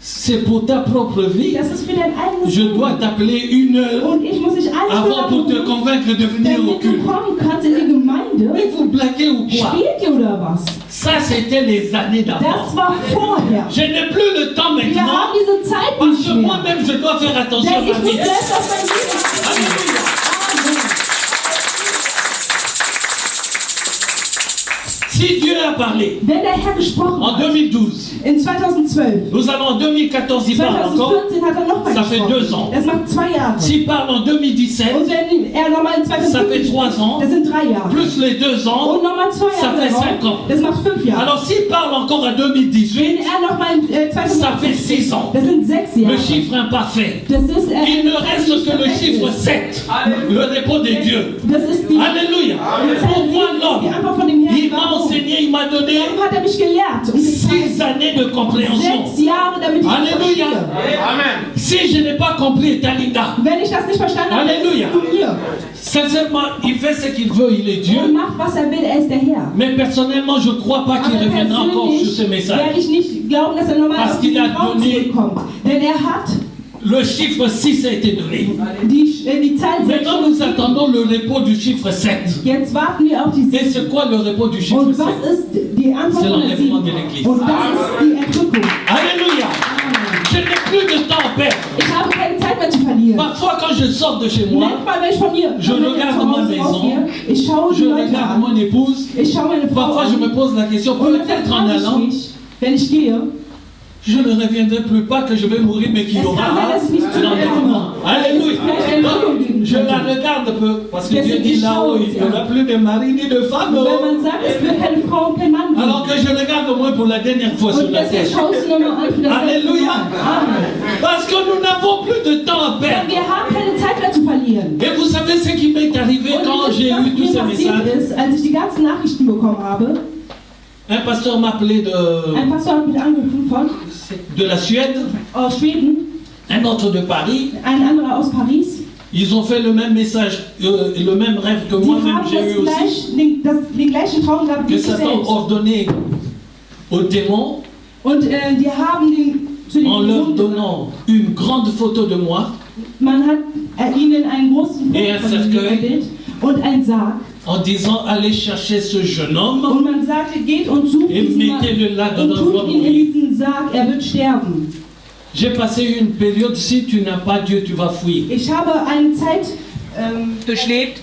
C'est pour ta propre vie. Das ist für dein eigenes Je Leben. dois t'appeler 1 heure Und ich muss dich avant pour te einstellen, convaincre de venir au damit du culte. kommen kannst in die Gemeinde. Mais vous blaguez ou quoi? Spielt ihr oder was? Ça, c'était les années Das d'avant. war vorher. Je n'ai plus le temps Wir maintenant haben diese Zeit parce nicht que mehr. moi-même, je dois faire attention à Denn ich ma muss vie. selbst auf mein Leben achten. Alléluia. Amen. Si Dieu a parlé Wenn der Herr gesprochen en hat, 2012, in 2012, nous allons en 2014 y parler encore. 2014 hat noch mal Ça fait 2 ans. Das macht 2 Jahre. S'il parle en 2017, Und wenn nochmal in 2050, ça fait 3 ans. das sind 3 Jahre. Plus les 2 ans, Und nochmal 2 ça Jahre fait darauf, 5 ans. das macht 5 Jahre. Alors s'il parle encore à 2018, Wenn nochmal in 2050, ça fait 6 ans. das sind 6 Jahre. Le chiffre imparfait. Das ist, Il ne reste que le chiffre 7, le repos des dieux. Das ist die, Alléluia. Pour moi, l'homme, die Antwort von dem Herrn. il m'a enseigné, il m'a donné Warum hat mich gelehrt? 6 années de compréhension. 6 Jahre, damit ich das Alléluia. verstehe. Si je n'ai pas compris, Talinda. Wenn ich das nicht verstanden habe, Alléluia. dann ist es zu mir. Sincèrement, il fait ce qu'il veut, il est Dieu. Und macht, was will, ist der Herr. Mais personnellement, je ne crois pas qu'il Aber reviendra encore sur ce persönlich message. werde ich nicht glauben, dass nochmal Parce auf qu'il diesen a Raum donné- zurückkommt. Denn hat Le chiffre 6 a été donné. die Zahl 6. Maintenant, nous attendons le repos du chiffre 7. Jetzt warten wir auf die Et 7. c'est quoi le repos du chiffre Und 7? was ist die Antwort C'est von der l'enlèvement 7? de l'Église. Und das ist die Entrückung. Alléluia. Je n'ai plus de temps à perdre. Ich habe keine Zeit mehr zu verlieren. Parfois, quand je sors de chez moi, Manchmal, wenn ich von hier je regarde zu ma Hause maison, rausgehe, ich schaue die je Leute regarde an. mon épouse. Ich schaue meine Frau Parfois, je an. me pose la question, Und dann peut-être en frage allant, ich mich, wenn ich gehe, je ne reviendrai plus pas que je vais mourir, mais qu'il y es kann sein, aura dass ich nicht zu l'enlèvement. Alléluia. Donc, je la Und regarde un peu, parce que Dieu dit là-haut, il n'y aura plus de mari ni de femme. wenn man sagt, es wird keine Frau und kein Mann geben. Alors que je regarde au moins pour la dernière fois sur Und la deswegen terre. schaust du nochmal an für das letzte Alléluia. Mal. Amen. Parce que nous n'avons plus de temps à Denn perdre. wir haben keine Zeit mehr zu verlieren. Et vous savez ce qui m'est arrivé Und quand wisst j'ai ihr, was eu tous mir ces passiert messages? ist, als ich die ganzen Nachrichten bekommen habe? Un pasteur m'a appelé Ein Pastor hat mich angerufen von de la Suède, aus Schweden, un autre de Paris. ein anderer aus Paris. Ils ont fait le même message, le même rêve que Die moi-même haben j'ai eu aussi. den gleichen Traum gehabt wie Que ich Satan selbst. ordonnait aux démons, Und die haben zu den en leur Dämonen gesagt, donnant une grande photo de moi, man hat ihnen einen großen Et un Foto von cercueil. ihm Bild und einen Sarg. en disant allez chercher ce jeune homme Und man sagte, geht und sucht et diesen Mann mettez-le là dans und un endroit tut où ihn in il- diesen Sarg, er wird sterben. J'ai passé une période, si tu n'as pas Dieu, tu vas fuir. Ich habe eine Zeit durchlebt,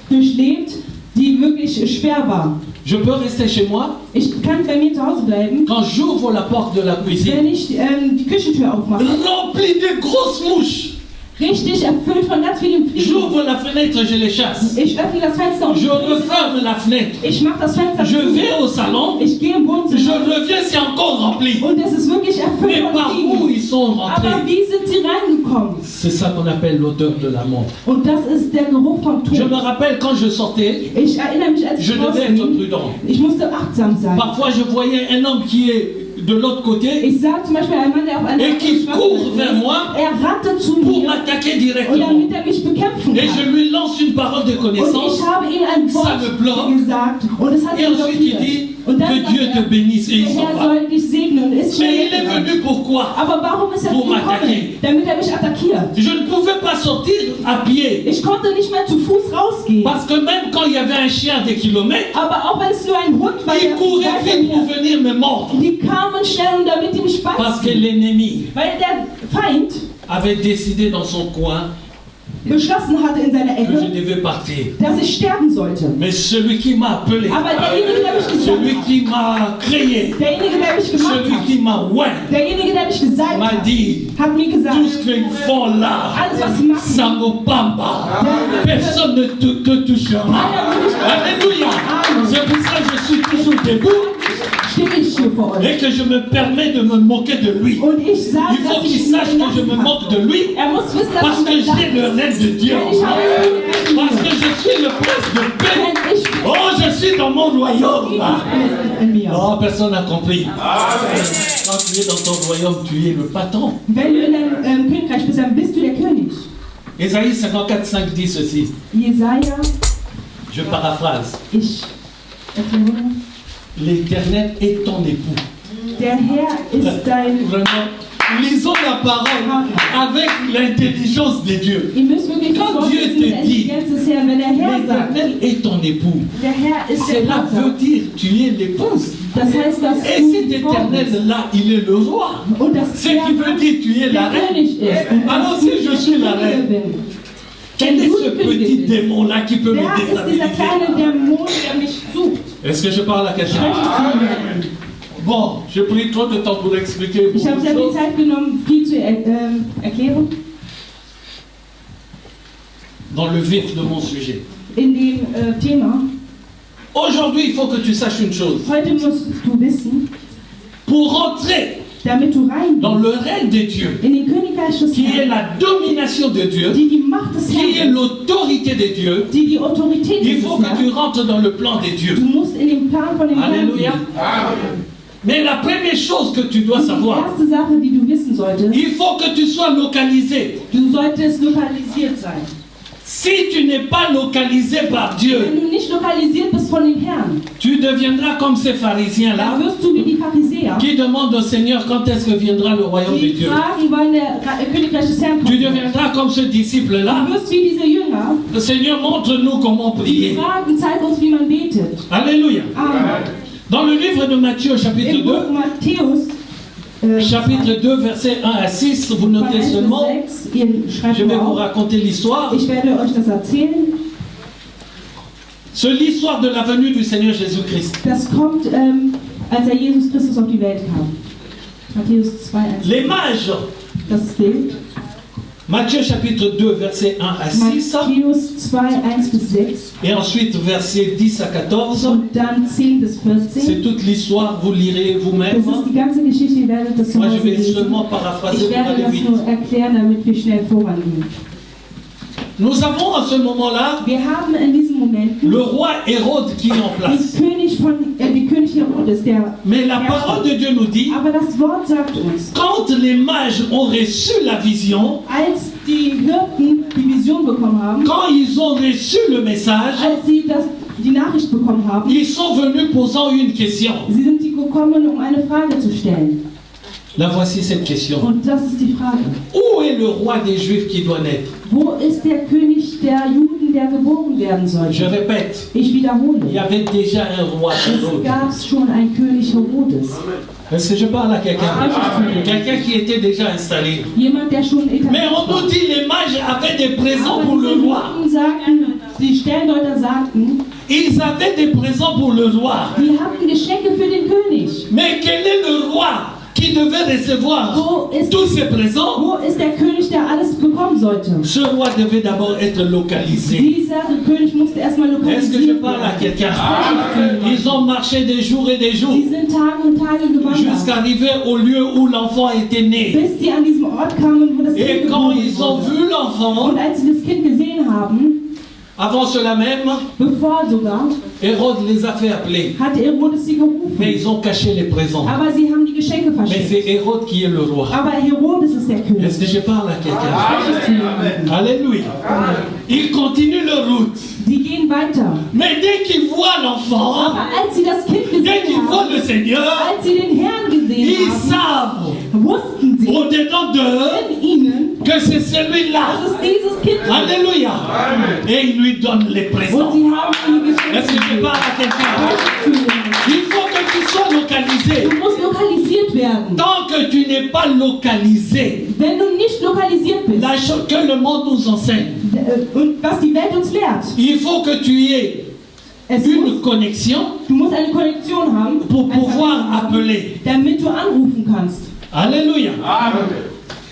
die wirklich schwer war. Je peux rester chez moi. Ich kann bei mir zu Hause bleiben, Quand j'ouvre la porte de la cuisine, wenn ich die Küchentür aufmache. remplie de grosses mouches. Richtig erfüllt von ganz vielen Fliegen. J'ouvre la fenêtre, je les chasse. Ich öffne das Fenster und Je referme la fenêtre. ich mache das Fenster Je zu. vais au salon. Ich gehe im Je Wohnzimmer reviens, c'est encore rempli. und es ist wirklich erfüllt Mais von par où Fliegen. ils sont Aber rentrés? wie sind sie reingekommen? C'est ça qu'on appelle l'odeur de la mort. Und das ist der Geruch vom Je me Tod. rappelle quand je sortais, Ich erinnere mich, als je ich devais être rausging, prudent. ich musste achtsam sein. Parfois, je voyais un homme qui est de l'autre côté Ich sah zum Beispiel einen Mann, der auf einer et qui court vers moi er rannte zu pour mir m'attaquer und directement. damit er mich bekämpfen Et je kann. lui lance une parole de Und connaissance. ich habe ihm ein Ça me bloque. Wort gesagt und es hat Et ihn ensuite, il blockiert. dit Und dann que sagt Dieu er, te bénisse et il der s'en Herr va. soll dich segnen und ist Mais il schnell est weggegangen. venu pourquoi? Aber warum ist er Pour gekommen? m'attaquer. Damit er mich attackiert. Je ne pouvais pas sortir à pied. Ich konnte nicht mehr zu Fuß rausgehen. Parce que même quand il y avait un chien des kilomètres, Aber auch wenn es nur ein Hund war, il der courait vite pour venir me mordre. die kamen schnell und damit die mich Parce que beißen. l'ennemi Weil der Feind avait décidé dans son coin beschlossen hatte in seiner que je Ecke, devais partir. dass ich sterben sollte. Mais celui qui m'a appelé, Aber derjenige, der mich gesagt celui hat, qui m'a créé, derjenige, der mich gemacht celui hat, qui m'a oint, derjenige, der mich gesalbt m'a hat, dit hat mir gesagt, tout ce qu'ils font là, alles was sie machen, ça me bamba. Personne ne te touchera. Alléluia. C'est pour ça que je suis toujours debout stehe ich hier vor euch. et que je me permets de me moquer de lui. Und ich sage, Il faut dass qu'il ich ihn sache que je me gelassen moque habe. de lui Er muss wissen, dass parce ich que ihn j'ai le règne de Dieu. Ich habe es Parce que je suis le prince de paix. Denn ich bin Oh, je suis dans mon royaume. in mir. Oh, personne n'a compris. Quand tu es dans ton royaume, tu es le patron. Wenn du in deinem Königreich bist, dann bist du der König. Ésaïe 54, 5 dit ceci. Jesaja, Je paraphrase. ich erkläre, L'Éternel est ton époux. der Herr ist dein. Vraiment, lisons la parole avec l'intelligence de Dieu. Ihr müsst wirklich das Quand Wort Dieu wissen, te der dit, Intelligenz des Herrn, wenn der Herr sagt, L'Éternel est ton époux. der Herr ist der Cela veut Vater. dire tu es l'épouse. Das heißt, dass Et du cet die Frau bist. éternel-là, il est le roi. Und dass Ce qui veut dire tu es la der reine. König ist. Und Alors dass si du je suis la die reine, Königin bin. quel Wenn est du ce die Königin petit bist, démon-là qui peut me wer ist dieser déstabiliser? kleine Dämon, der mich sucht? Est-ce que je parle à quelqu'un? Spreche ich zu dir. Bon, j'ai pris trop de temps pour expliquer. Ich habe sehr viel Zeit genommen, viel zu erklären. Dans le vif de mon sujet. In dem Thema. Aujourd'hui, il faut que tu saches une chose. Heute musst du wissen, pour rentrer damit du rein dans le règne de Dieu, in den Königreich des qui est Herrn, la domination de Dieu, die Macht des qui est Herrn, l'autorité de Dieu, die Autorität il des faut que Herrn, tu rentres dans le plan de Dieu. du musst in den Plan von dem Herrn Alléluia. gehen. Mais la première chose que tu dois Die savoir, erste Sache, die du wissen solltest, il faut que tu sois localisé. du solltest lokalisiert sein. Si tu n'es pas localisé par Dieu, Wenn du nicht lokalisiert bist von dem Herrn, tu deviendras comme ces pharisiens-là dann wirst du wie die Pharisäer, qui demandent au Seigneur quand est-ce que viendra le royaume de die Dieu. fragen, wann der Königreich des Herrn Tu kommt. deviendras comme ce disciple-là. Du wirst wie diese Jünger, Le Seigneur, montre-nous comment die prier. fragen, zeig uns, wie man betet. Alléluia. Amen. Dans le livre de Matthieu, chapitre Im 2, Buch Matthäus, chapitre 2, versets 1 à 6, vous von notez 1 bis seulement, 6, ihr schreibt je vais nur vous auf. raconter l'histoire. Ich werde euch das erzählen. C'est l'histoire de la venue du Seigneur Jésus-Christ. Das kommt, als Jesus Christus auf die Welt kam. Matthäus 2, 1. Les mages, Das Bild. Matthieu chapitre 2, versets 1 à 6, Matthäus 2, 1 bis 6. et ensuite versets 10 à 14. Und dann 10 bis 14. C'est toute l'histoire, vous lirez vous-même. Das ist die ganze Geschichte, ihr werdet das zu Moi, je Hause vais lesen. seulement paraphraser Ich pour werde aller das vite. nur erklären, damit wir schnell vorangehen. Nous avons à ce moment-là Wir haben in diesem Moment le roi Hérode qui est en place. die König Herodes, der Mais la parole de Dieu nous dit, aber das Wort sagt uns, quand les mages ont reçu la vision, als die Hirten die Vision bekommen haben, quand ils ont reçu le message, als sie die Nachricht bekommen haben, ils sont venus posant une question. sie sind gekommen, um eine Frage zu stellen. Là, voici cette question. Und das ist die Frage. Où est le roi des Juifs qui doit naître? Wo ist der König der Juden, der geboren werden Je sollte? répète, Ich wiederhole. il y avait déjà un roi. Es gab schon einen König Herodes. Est-ce que je parle à quelqu'un? Quelqu'un qui était déjà installé. Jemand, der schon etabliert Mais on war. nous dit les mages avaient des présents Aber pour le diese roi. Hirten sagten, die Stellendeuter sagten, Ils avaient des présents pour le roi. die hatten Geschenke für den König. Mais quel est le roi qui devait recevoir Wo ist, tous ces présents? wo ist der König, der alles bekommen sollte? Ce roi devait d'abord être localisé. Dieser König musste erstmal Est-ce que je lokalisiert parle à werden. quelqu'un? Ils ont marché des jours et des jours Sie sind Tage und Tage gewandert, jusqu'à arriver au lieu où l'enfant était né. bis sie an diesem Ort kamen, wo das Et Kind quand geboren ils ont wurde. vu l'enfant, Und als sie das Kind gesehen haben, avant cela même, bevor sogar, Hérode les a fait appeler. hat Herodes sie gerufen. Mais ils ont caché les présents. Aber sie haben die Geschenke Mais verschenkt. c'est Hérode qui est le roi. Aber Herodes ist der König. Est-ce que je parle à quelqu'un? Spreche ich zu jemandem. Alléluia. Ils continuent leur route. Die gehen weiter. Mais dès qu'ils voient l'enfant, Aber als sie das Kind dès gesehen qu'ils voient haben, le Seigneur, als sie den Herrn gesehen ils haben, savent wussten sie au-dedans d'eux in ihnen, que c'est celui-là. dass es dieses Kind ist. Alléluia. Et ils lui donnent les Und présents. sie haben ihm die Geschenke Est-ce que je gegeben. parle à quelqu'un? Spreche zu jemandem. Il faut que tu sois localisé. Du musst lokalisiert werden. Tant que tu n'es pas localisé, Wenn du nicht lokalisiert bist, la chose que le monde nous enseigne, und was die Welt uns lehrt, il faut que tu aies une connexion du musst eine Konnektion haben, pour eine pouvoir Verbindung haben, appeler. damit du anrufen kannst. Alléluia.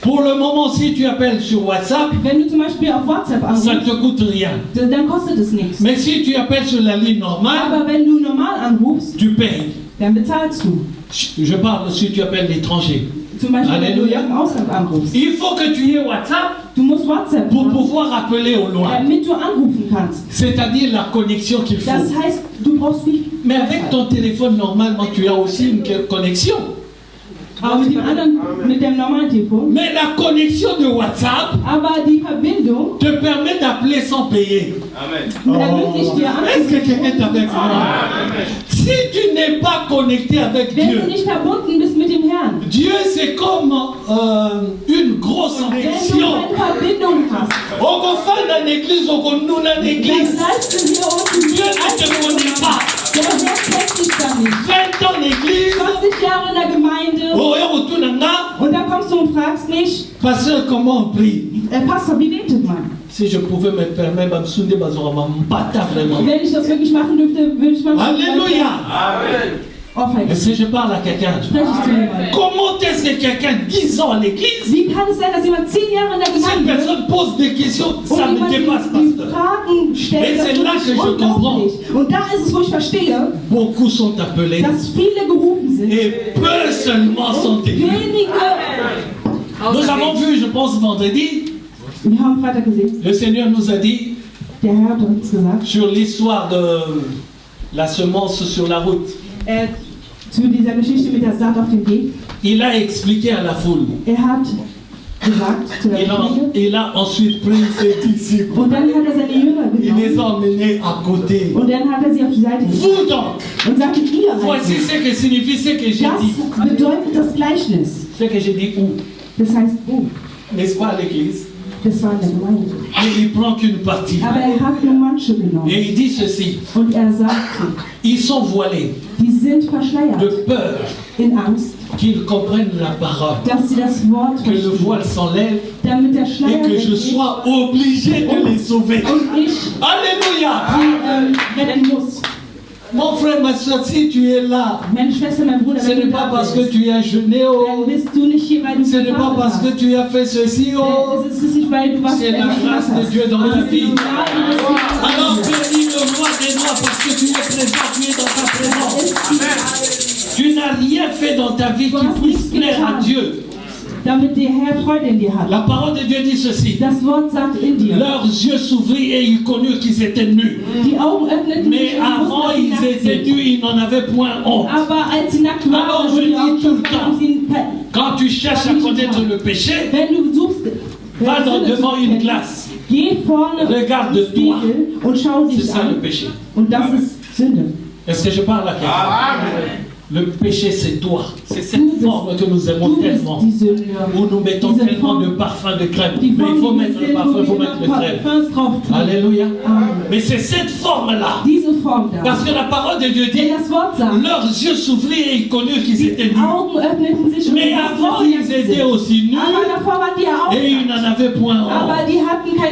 Pour le moment, si tu appelles sur WhatsApp, Wenn du zum Beispiel auf WhatsApp ça ne anrufst, te coûte rien. dann kostet es nichts. Mais si tu appelles sur la ligne normale, Aber wenn du normal anrufst, tu payes. dann bezahlst du. Je parle si tu appelles l'étranger. Zum Beispiel, Halleluja. wenn du im Ausland anrufst. Il faut que tu aies WhatsApp Du musst WhatsApp pour haben, pouvoir appeler au loin. damit du anrufen kannst. C'est-à-dire la connexion qu'il faut. Das heißt, du brauchst Wifi. Mais avec ton téléphone, normalement, tu as aussi une connexion. Aber mit dem normalen Telefon. Mais la connexion de WhatsApp Aber die Verbindung te permet d'appeler sans payer. ermöglicht dir Est-ce que quelqu'un est anzurufen. avec moi? Si tu n'es pas connecté avec Wenn Dieu, du nicht verbunden bist mit dem Herrn, Dieu c'est comme une grosse wenn du connexion. keine Verbindung hast, On va faire dans l'église, on va nous dans dann l'église. bleibst du hier unten. Dieu ne te connaît pas. Der Herr kennt dich dann nicht. 20 ans l'église, 20 Jahre in der Gemeinde oh, et retourne là, und dann kommst du und fragst mich, pasteur, comment on prie? Pastor, wie betet man? Si je pouvais me permettre, je me souviens, je me bata vraiment. Wenn ich das wirklich machen dürfte, würde ich mal. Alléluia. Est-ce que je parle à quelqu'un? Comment est-ce que quelqu'un 10 ans à l'église, Wie kann es sein, dass jemand 10 Jahre in der cette Gemeinde ist personne pose des questions, ça me dépasse, die pasteur. Fragen stellt? Et Das c'est ist là que je unglaublich. Und da ist es, wo ich verstehe, Beaucoup sont appelés dass viele gerufen sind. et peu seulement sont élus. Wenige. Nous avons vu, je pense, vendredi, Wir haben Freitag gesehen, le Seigneur nous a dit der Herr hat uns gesagt, sur l'histoire de la semence sur la route. Zu dieser Geschichte mit der Saat auf dem Weg. Il a expliqué à la foule. Hat gesagt zu der Gemeinde. Il a ensuite pris ses disciples. Und dann hat seine Jünger Il les genommen. a emmenés à côté. Und dann hat sie auf die Seite gestellt. Vous donc, Und sagte, ihr voici ce que signifie ce que j'ai dit. Das bedeutet das Gleichnis. Ce que j'ai dit où? Das heißt, N'est-ce pas à l'église? Das war in der Gemeinde. Mais il prend qu'une partie. Aber hat nur manche genommen. Et il dit ceci. Und sagte, ils sont voilés die sind verschleiert de peur in Angst, qu'ils comprennent la parole. Dass sie das Wort que le voile s'enlève damit der Schleier et que je sois obligé de les sauver. Und ich Alléluia. retten muss. Mon frère, ma soeur, si tu es là, Meine Schwester, mein Bruder, ce n'est pas parce que tu as jeûné, dann bist du nicht hier, weil du ce n'est pas parce que tu as fait ceci, es ist nicht, weil du was c'est la grâce de Dieu dans ta vie. Alors bénis le roi des rois parce que tu es présent, tu es dans ta présence. Amen. Tu n'as rien fait dans ta vie qui puisse plaire à Dieu. Damit der Herr Freude in dir hat. La parole de Dieu dit ceci. Das Wort sagt in dir. Leurs yeux s'ouvrirent et ils connurent qu'ils étaient nus. Die Augen öffneten Mais sich avant ils étaient nus, ils n'en avaient point honte. Aber als sie nackt waren, alors je dis tout le temps, quand tu cherches à connaître le péché, va devant une glace. Regarde-toi. C'est ça le péché. Und das ist Sünde. Est-ce que je parle à quelqu'un? Le péché, c'est toi. C'est cette forme que nous aimons tellement. Où nous mettons tellement de parfum de crème. Mais il faut mettre le parfum, il faut mettre le crème. Alléluia. Mais c'est cette forme-là. Parce que la parole de Dieu dit, leurs yeux s'ouvrirent et ils connurent qu'ils étaient nus. Mais avant, ils étaient aussi nus. Et ils n'en avaient point honte.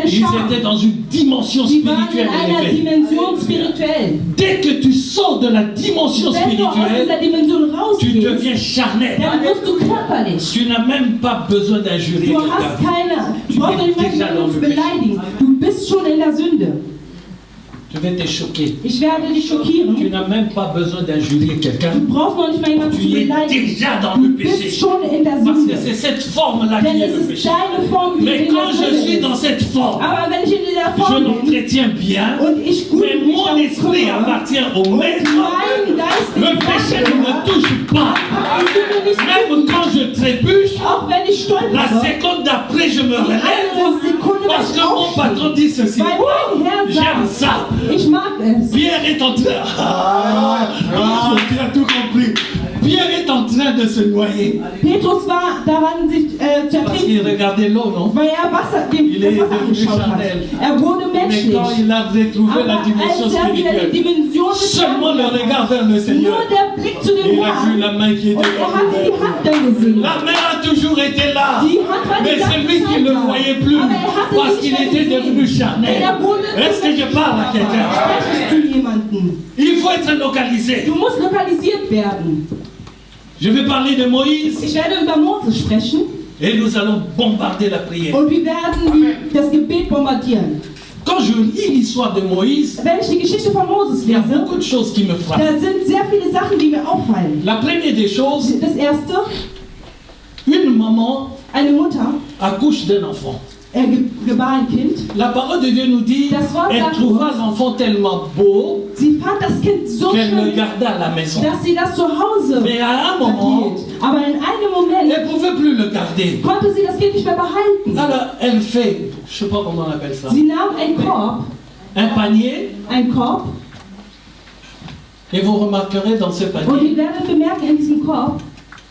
Ils étaient dans une dimension spirituelle élevée. Dès que tu sors de la dimension spirituelle, tu deviens charnel. Tu n'as même pas besoin d'injurier quelqu'un. Tu es déjà dans le péché. Du bist schon in der Sünde. Je vais te choquer. Ich werde dich schockieren. Tu n'as même pas besoin d'injurier quelqu'un. Du brauchst noch nicht mal jemanden zu beleidigen. Tu es déjà dans le péché. Du bist schon in der Sünde. Parce que c'est cette forme-là qui est le péché. Mais quand je suis dans cette forme, je l'entretiens bien. Mais mon esprit appartient au maître. Le péché ne me touche pas. Même quand je trébuche, la seconde d'après, je me relève. Parce que mon patron dit ceci. J'aime ça. Pierre est en train. Tu as tout compris. Pierre est en train de se noyer. Petrus war daran, sich zu Parce ertrinken. qu'il regardait l'eau, non? Weil Wasser, Il est das Wasser devenu angeschaut hat. charnel. Wurde Mais menschlich. quand il a retrouvé la dimension als wieder die spirituelle, Dimension des seulement le Herzens regard vers le Seigneur, nur der Blick zu dem il a vu Herrn. la main qui était Und hat die ouverte. Hand dann gesehen. La main a toujours été là. Die Hand war Mais die ganze c'est lui qui Zeit ne le da. voyait plus. Aber hatte Parce sie qu'il nicht était mehr devenu gesehen. charnel. Wurde Est-ce que je parle à quelqu'un? Sprechst du jemanden? Il faut être localisé. Du musst lokalisiert werden. Je vais parler de Moïse. Ich werde über Moses sprechen. Et nous allons bombarder la prière. Und wir werden das Gebet bombardieren. Quand je lis l'histoire de Moïse, Wenn ich die Geschichte von Moses il y a lese, beaucoup de choses qui me frappent. da sind sehr viele Sachen, die mir auffallen. La première des choses, Das erste, une maman eine Mutter accouche d'un enfant. gebar ein Kind. La parole de Dieu nous dit, Das Wort elle sagt trouva uns, l'enfant tellement beau Sie fand das Kind so qu'elle le schön, garda à la maison. dass sie das zu Hause Mais à un moment, behielt. Aber in einem Moment elle ne pouvait plus le garder. konnte sie das Kind nicht mehr behalten. Alors elle fait, je ne sais pas comment on appelle ça, Sie nahm einen Korb, un panier, et vous remarquerez dans ce und panier, wir werden bemerken, in diesem Korb,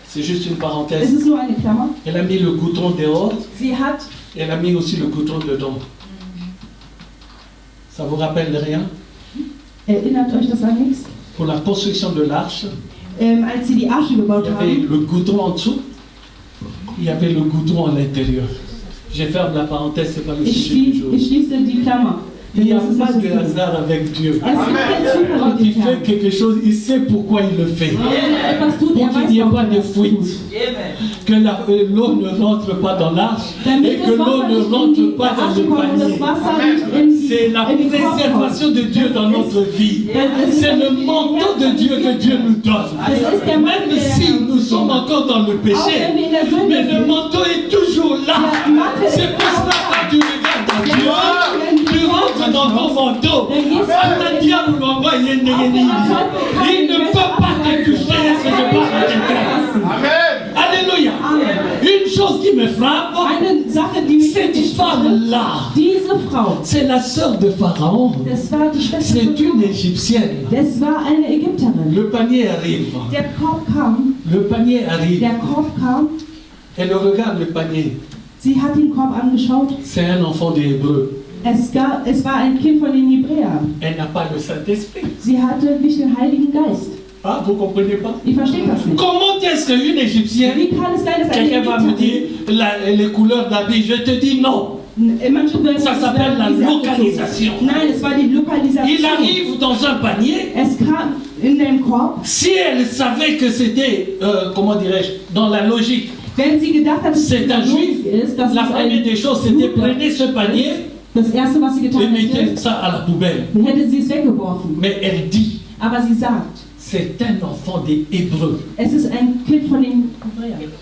c'est juste une es parenthèse, ist nur eine Klammer, elle a mis le goudron dehors, sie hat, elle a mis aussi le goudron dedans. Ça vous rappelle rien? erinnert euch das an nichts? Pour la construction de l'arche, Als sie die Arche gebaut il y avait haben, le goudron en dessous, il y avait le goudron à l'intérieur. Je ferme la parenthèse, c'est pas le sujet du jour. ich schließe die Klammer. Il n'y a pas de hasard avec Dieu. Quand il fait quelque chose, il sait pourquoi il le fait. Pour qu'il n'y ait pas de fuite. Que l'eau ne rentre pas dans l'arche et que l'eau ne rentre pas dans le panier. C'est la préservation de Dieu dans notre vie. C'est le manteau de Dieu que Dieu nous donne. Même si nous sommes encore dans le péché, mais le manteau est toujours là. C'est pour cela que tu regardes dans Dieu, tu rentres dans ton manteau. Le diable l'envoie, il ne peut pas te toucher. Est-ce que je parle à quelqu'un? Amen. Alléluia. Une chose qui me frappe, cette femme-là, c'est la sœur de Pharaon. C'est une Égyptienne. Le panier arrive. Le panier arrive. Elle regarde le panier. Sie hat den Korb angeschaut. C'est un enfant des Hébreux. Es war ein Kind von den Hebräern. Elle n'a pas le Saint-Esprit. Sie hatte nicht den Heiligen Geist. Ah, vous comprenez pas? Ich verstehe das nicht. Comment est-ce qu'une Égyptienne, Wie kann es sein, dass eine quelqu'un va me dire les couleurs d'habit? Je te dis non. Ça s'appelle la localisation. Nein, es war die Lokalisation. Il arrive dans un panier. Es kam in dem Korb. Si elle savait que c'était, comment dirais-je, dans la logique, wenn sie gedacht hat, c'est un juif, la première des choses, c'était prenez ce panier das erste, was sie getan et mettez hätte, ça à la poubelle. hätte sie es weggeworfen. Mais elle dit, Aber sie sagt, c'est un enfant des Hébreux. es ist ein Kind von den Hebräern.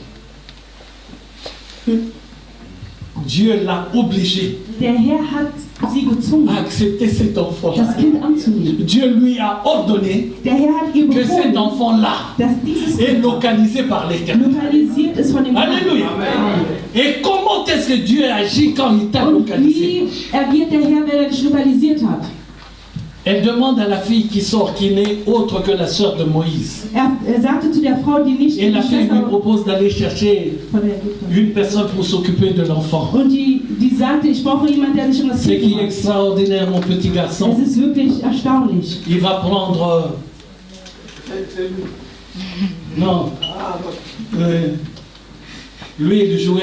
Dieu l'a obligé Der Herr hat sie gezwungen, à accepter cet enfant. das Kind anzunehmen. Dieu lui a ordonné Der Herr hat ihr que cet befohlen, enfant-là dass dieses est Kind localisé par l'Éternel. lokalisiert ist von dem Herrn. Alléluia. Et comment est-ce que Dieu agit quand il t'a Und localisé? wie agiert der Herr, wenn er dich lokalisiert hat? Elle demande à la fille qui sort, qui n'est autre que la sœur de Moïse. Er sagte zu der Frau, die nicht Et la die fille lui Schwester propose d'aller chercher von der Ägypterin. une personne pour s'occuper de l'enfant. Und die sagte, ich brauche jemanden, der sich um das Ce Kind qui est kümmert. extraordinaire, mon petit garçon, Es ist wirklich erstaunlich. il va prendre... non. Lui, il jouait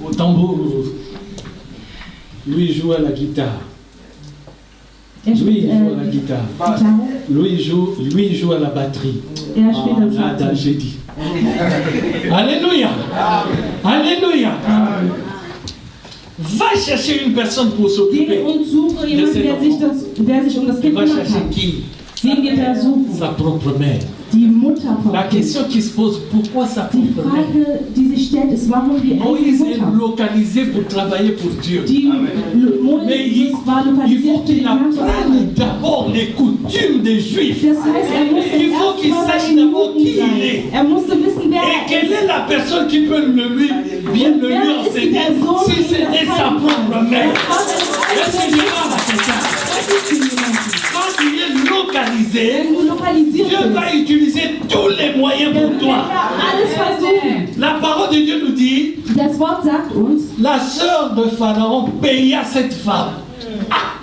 au tambour. Lui, il jouait à la guitare. Er Lui, spielt il joue à la guitare. Gitarre. Lui, il joue à la batterie. Er spielt am Nada, Schlagzeug. j'ai dit. Alléluia. Alléluia. Va chercher une personne pour s'occuper. Gehe und suche jemanden, der sich um das Kind Va kümmern chercher kann. qui? Wen geht er suchen? Sa propre mère. Die Mutter von La Kind. question qui se pose, pourquoi sa Die propre mère? Frage, die sich stellt, ist, warum die eigene Moïse est Mutter? localisé pour travailler pour Dieu. Mais Moïse war il faut lokalisiert für qu'il den Herrn zu apprenne arbeiten. d'abord les coutumes des Juifs. Das heißt, er musste Il faut qu'il erst mal sache bei den d'abord qui Juden il sein. est. Er musste wissen, wer Et er quelle ist. est la personne qui peut bien le lui enseigner si c'était sa propre mère? Est-ce que je parle à quelqu'un? Quand tu es localisé, Wenn du lokalisiert Dieu bist, va utiliser tous les moyens dann pour wird toi. er alles versuchen. La parole de Dieu nous dit, Das Wort sagt uns, la sœur de Pharaon paya cette femme.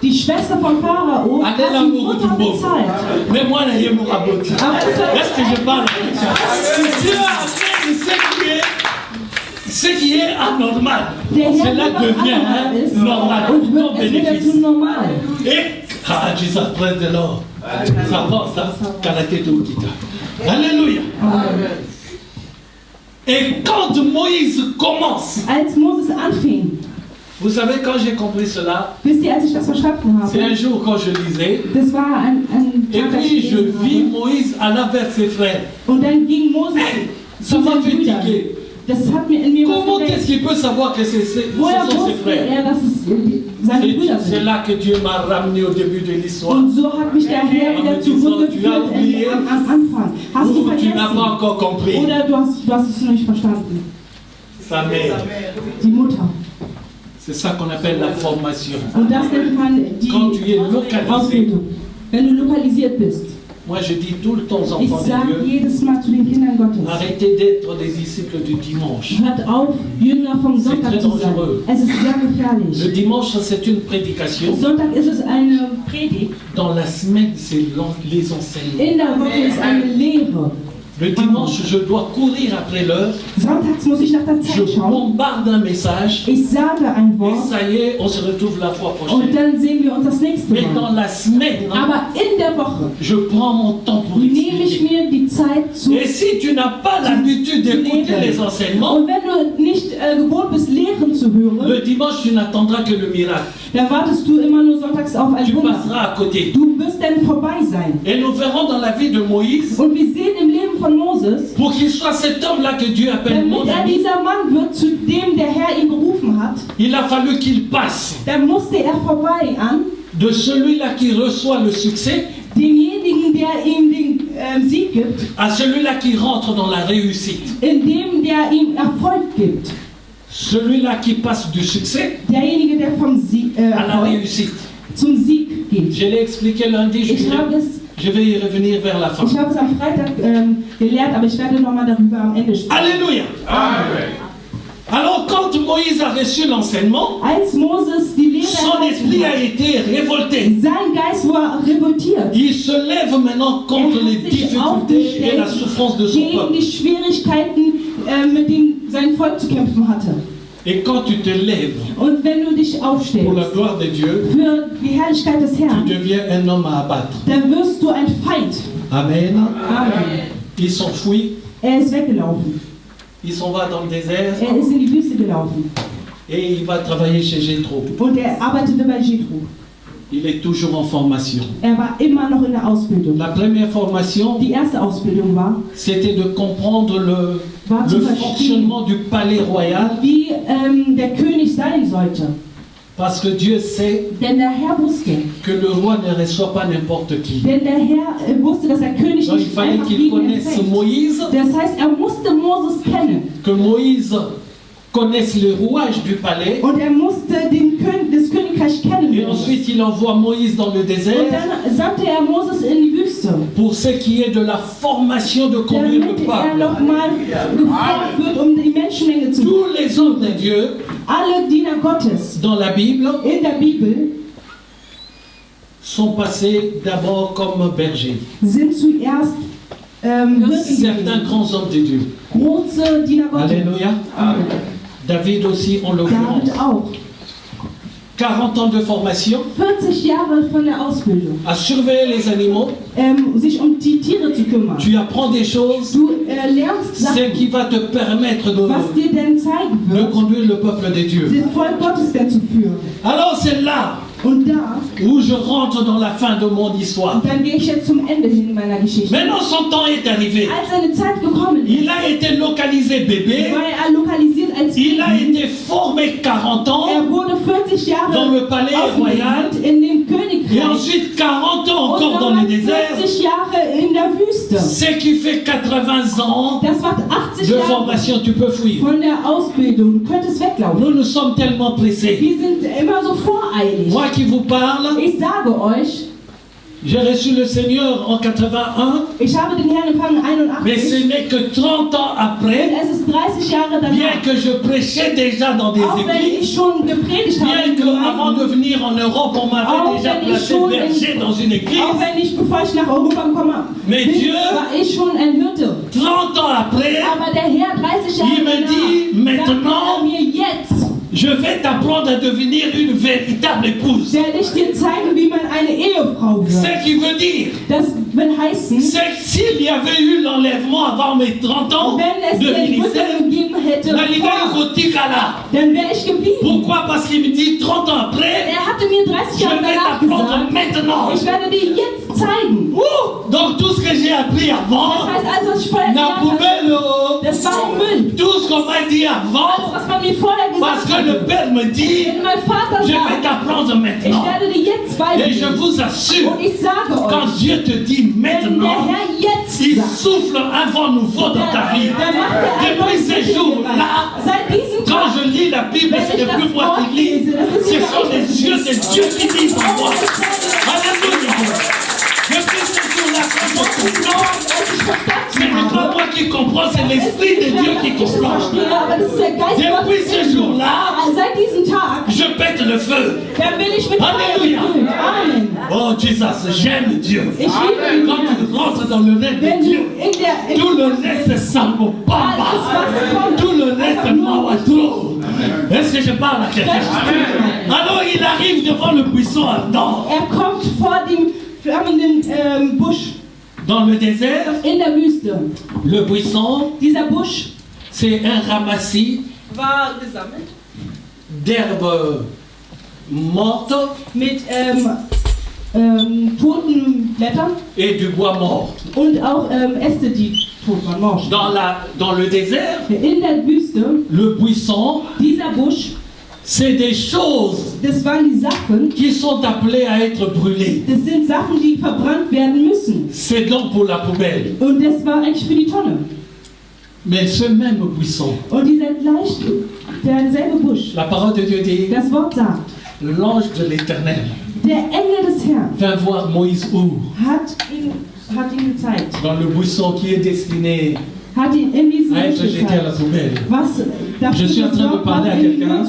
die Schwester von Pharao hat Allez die l'amour du Mutter beau. bezahlt. Mais moi, là, il y a mon raboti. Est-ce que je parle avec ça? Dieu amène ce qui est anormal. Der Herr Cela will, was devient anormal ist, normal. und Ton es wird bénéfice. dazu normal. Et Jesus près de l'or. Ça avance, ça. Karaté tout kita. Alléluia. Et quand Moïse commence, Als Moses anfing, vous savez, quand j'ai compris cela, wisst ihr, als ich das verstanden c'est un habe, jour quand je lisais, das war ein et Tag, als puis ich je gelesen vis habe. Moïse allant vers ses frères. Und dann ging Moses Ça zu m'a seinen fait Brüdern. tiquer. Das hat mir in mir Comment was est-ce geweckt. qu'il peut savoir que ce Woher sont ses wusste frères? er, dass es seine Brüder C'est sind? là que Dieu m'a ramené au début de l'histoire. Und so hat mich der Herr wieder zurückgeführt am Anfang. Hast du Ou tu n'as pas vergessen? encore compris. Oder du hast es nicht verstanden? Sa mère. Die Mutter. C'est ça qu'on appelle la formation. Und das nennt man die Quand tu es localisé. Ausbildung. Wenn du lokalisiert bist. Moi je dis tout le temps aux Ich enfants de sage Dieu, jedes Mal zu den Kindern Gottes. arrêtez d'être des disciples du dimanche. Hört auf, Jünger vom Sonntag très zu sein. dangereux. Es ist sehr Le gefährlich. dimanche, ça, c'est une prédication. Sonntag ist es eine Predigt. Dans la semaine, c'est les enseignements. In der Woche ist eine Lehre. Le dimanche, je dois courir après l'heure. Sonntags muss ich nach der Zeit Je schauen. bombarde un message. Ich sage ein Et Wort ça y est, on se retrouve la fois und prochaine. dann sehen wir uns das nächste Mais Mal. dans la semaine, Aber in der Woche je prends mon temps pour nehme ich expliquer. mir die Zeit zu. Et si tu n'as pas l'habitude d'écouter les enseignements, Und wenn du nicht gewohnt bist, Lehren zu hören, le dimanche, tu n'attendras que le miracle. dann wartest du immer nur sonntags auf ein Tu Wunder. passeras à côté. Du wirst dann vorbei sein. Et nous verrons dans la vie de Moïse, Und wir sehen im Leben von Moses, pour qu'il soit cet homme-là que Dieu appelle mon damit ami, dieser Mann wird, zu dem der Herr ihn berufen hat, il a fallu qu'il passe dann musste er vorbei an de celui-là qui reçoit le succès demjenigen, der ihm den Sieg gibt, à celui-là qui rentre dans la réussite. indem der ihm Erfolg gibt. Celui-là qui passe du succès Derjenige, der vom Sieg, à la Erfolg réussite. zum Sieg geht. Je l'ai expliqué lundi, je vais y revenir vers la fin. Ich habe es am Freitag gelehrt, aber ich werde nochmal darüber am Ende sprechen. Alléluia. Alors quand Moïse a reçu l'enseignement, Als Moses die Lehre son esprit erhalten a hat, été révolté. sein Geist war revoltiert. Il se lève maintenant contre les difficultés et la souffrance de son gegen peuple. die Schwierigkeiten, mit denen sein Volk zu kämpfen hatte. Et quand tu te lèves Und wenn du dich pour la aufstellst gloire de Dieu, für die Herrlichkeit des tu Herrn, deviens un homme à abattre. dann wirst du ein Feind. Amen. Amen. Il s'enfuit, Er ist weggelaufen. il s'en va dans le désert Er ist in die Wüste gelaufen. et il va travailler chez Jéthro. Und er arbeitete bei Jethro. Il est toujours en formation. Er war immer noch in der Ausbildung. La première formation, Die erste Ausbildung war, c'était de comprendre le zu verstehen, fonctionnement du palais royal, wie der König sein sollte. parce que Dieu sait Denn der Herr wusste, que le roi ne reçoit pas n'importe qui. denn der Herr wusste, dass der König Donc il nicht fallait einfach qu'il jeden connaisse empfängt. Moïse, Das heißt, er musste Moses kennen que Moïse connaisse le rouage du palais, und er musste das Königreich kennen. et ensuite il envoie Moïse dans le Und désert dann sandte er Moses in die Wüste, pour ce qui est de la formation de conduire le damit er peuple. nochmal gefordert wird, um die Menschenmenge zu Tous les hommes de Dieu Alle Diener Gottes dans la Bible in der Bibel sont passés d'abord comme bergers. sind zuerst Hirten Certains gewesen. grands hommes de Dieu. Große Diener Gottes. Alléluia. Amen. David aussi en David l'occurrence. auch. 40 ans de formation 40 Jahre von der Ausbildung, à surveiller les animaux. sich die Tiere zu kümmern. Tu apprends des choses, Du lernst ce Sachen, qui va te permettre was dir denn zeigen de wird, conduire le peuple de Dieu. den Volk Gottes denn zu führen. Alors c'est là Und da, où je rentre dans la fin de mon histoire. und dann gehe ich jetzt zum Ende hin meiner Geschichte. Maintenant son temps est arrivé. Als seine Zeit gekommen ist, Il a été localisé bébé. war er lokalisiert als Il a Kind. été formé 40 ans. Er wurde 40 Jahre Dans le palais royal. ausgebildet in dem Et Königreich. ensuite 40 ans Und encore dans nochmal le désert. 40 Jahre in der Wüste. Ce qui fait 80 ans Das macht 80 de Jahre formation. Tu peux fuir. von der Ausbildung. Du könntest weglaufen. Nous sommes tellement pressés. Wir sind immer so voreilig. Moi qui vous parle, Ich sage euch, j'ai reçu le Seigneur en 81, ich habe den Herrn empfangen mais ce 81. n'est que 30 ans Und après, es ist 30 Jahre bien danach. que je prêchais déjà dans des Auch wenn églises, ich schon gepredigt habe, bien in qu'avant de Gemeinden, venir en Europe, on m'avait Auch déjà wenn ich placé schon berger dans une auch église, wenn ich, bevor ich nach Europa gekommen Mais bin, Dieu- war ich schon ein Hirte. 30 ans après, Aber der Herr 30 Jahre Il me dit, danach, sagt maintenant, er mir jetzt, je vais t'apprendre à devenir une véritable épouse. werde ich dir zeigen, wie man eine Ehefrau wird. Ce qui veut dire, Das will heißen, c'est que s'il y avait eu l'enlèvement avant mes 30 ans wenn es de den ministère, Rücken gegeben hätte, la Ligue Gothique là. dann wäre ich geblieben. Pourquoi? Parce qu'il me dit 30 ans après, Er hatte mir 30 je Jahre vais danach t'apprendre gesagt, maintenant. ich werde dir jetzt zeigen. Ouh! Donc tout ce que j'ai appris Das avant, heißt, alles, was ich vorher n'a gesagt poubelle, habe, das war im Müll. tout ce qu'on m'a dit Alles, avant, was man mir vorher parce gesagt que le hat. Père me dit, Wenn mein Vater je vais sagt, t'apprendre ich maintenant. werde dir jetzt Et je beibringen. vous assure, Und ich sage quand euch, Dieu te dit wenn der maintenant, Herr jetzt il sagt, souffle un vent nouveau dans ta vie. dann macht er ein Depuis neues ces Leben jours-là, rein. Seit diesem quand Tag, je lis la Bible, ce n'est plus moi qui lis, ce sont les yeux de Dieu qui lisent en moi. Alléluia. Depuis ce jour-là, quand je comprends, ce n'est pas moi qui comprends, c'est l'Esprit de Dieu qui ich es comprend. verstehe, aber das ist der Geist Depuis ce Gottes. jour-là, Seit diesem Tag, je pète le feu. dann bin ich mit Feuer Alléluia. gefüllt. Amen. Oh Jesus, j'aime Dieu. Ich liebe ihn. Quand tu rentres dans le règne Wenn de du Dieu, in der Tout le reste, c'est Sangopamba. Tout le reste, c'est Mawatro. Est-ce que je parle à quelqu'un? Alors il arrive devant le buisson ardent. Kommt vor dem flammenden Busch. Dans le désert, in der Wüste. Le buisson, dieser Busch, c'est un ramassis war gesammelt d'herbes mortes mit toten Blättern et du bois mort. Und auch Äste, die tot waren, morsch. Dans le désert, in der Wüste, le buisson, dieser Busch, c'est des choses das waren die Sachen, qui sont appelées à être brûlées. Das sind Sachen, die verbrannt werden müssen. C'est donc pour la poubelle. Und das war eigentlich für die Tonne. Mais ce même buisson, Und derselbe Busch, la parole de Dieu dit, das Wort sagt, l'ange de l'Éternel der Engel des Herrn vint voir Moïse où? hat ihn gezeigt. Dans le buisson qui est destiné Hat ihn in diesem à Busch être jeté à la gezeigt. poubelle. Was Je suis en train de parler à quelqu'un.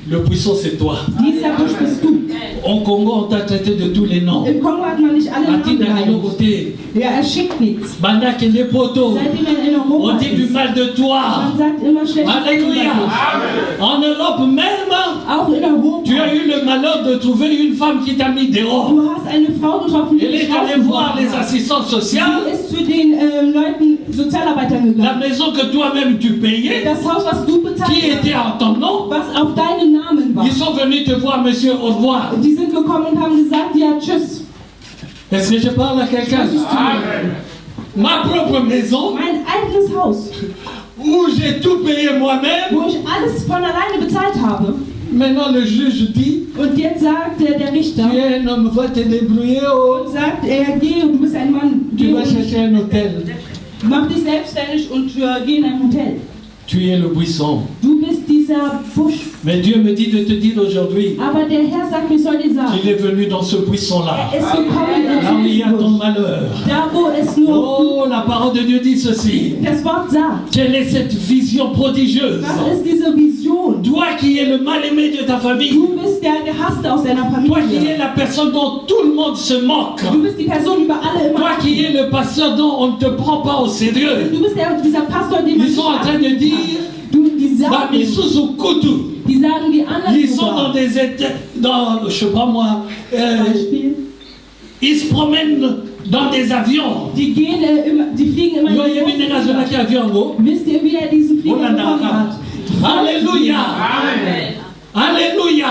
Le buisson, c'est toi. Dieser Busch bist du. Au Congo, on t'a traité de tous les noms. Im Kongo hat man nicht alle Namen Matinda genannt. Kalogote, Ja, schickt nichts. Bandak et Lepoto, Seitdem er in Europa on dit du ist, mal de toi. man sagt immer schlecht. Alléluia. En Europe même, Auch in Europa. tu as eu le malheur de trouver une femme qui t'a mis dehors. Du hast eine Frau getroffen, die Elle dich est allée voir les rausgeworfen hat. assistantes sociales, Sie ist zu den Leuten, Sozialarbeitern la gegangen. maison que toi-même tu payais, Das Haus, was du bezahlt qui était hast, en ton nom. was auf deinen Namen war. Ils sont venus te voir, monsieur, au revoir. Die sind gekommen und haben gesagt, ja, tschüss. Est-ce que je parle à quelqu'un? Ma propre maison, Mein eigenes Haus, où j'ai tout payé moi-même. wo ich alles von alleine bezahlt habe. Maintenant, le juge dit, Und jetzt sagt der Richter, tu es un homme, va te débrouiller, oh. sagt er, geh und du bist ein Mann, Tu geh vas und chercher un hôtel. mach dich selbstständig und geh in ein Hotel. Tu es le buisson. Du bist dieser Busch. Mais Dieu me dit de te dire aujourd'hui Aber der Herr sagt mir, ich soll dir sagen, qu'il est venu dans ce buisson-là. er ist gekommen Là où il y a in ton diesem Busch. malheur. Da wo es nur, Oh, la parole de Dieu dit ceci. das Wort sagt, Quelle est cette vision prodigieuse? was ist diese Vision? Toi qui es le mal-aimé de ta famille. Du bist der Gehasste aus deiner Toi qui Familie. es la personne dont tout le monde se moque. Du bist die Person, über alle immer Toi lachen. qui es le pasteur dont on ne te prend pas au sérieux. Du bist dieser Pastor, den man Ils sont en train de dire, die sagen, die sagen die anderen ils sont dans des états, je sais pas moi, Beispiel, ils se promènent dans des avions. die fliegen immer Yo, il y a une raison qui avion, go. Wisst ihr, wie er diesen Flieger bekommen hat? Alléluia. Alléluia.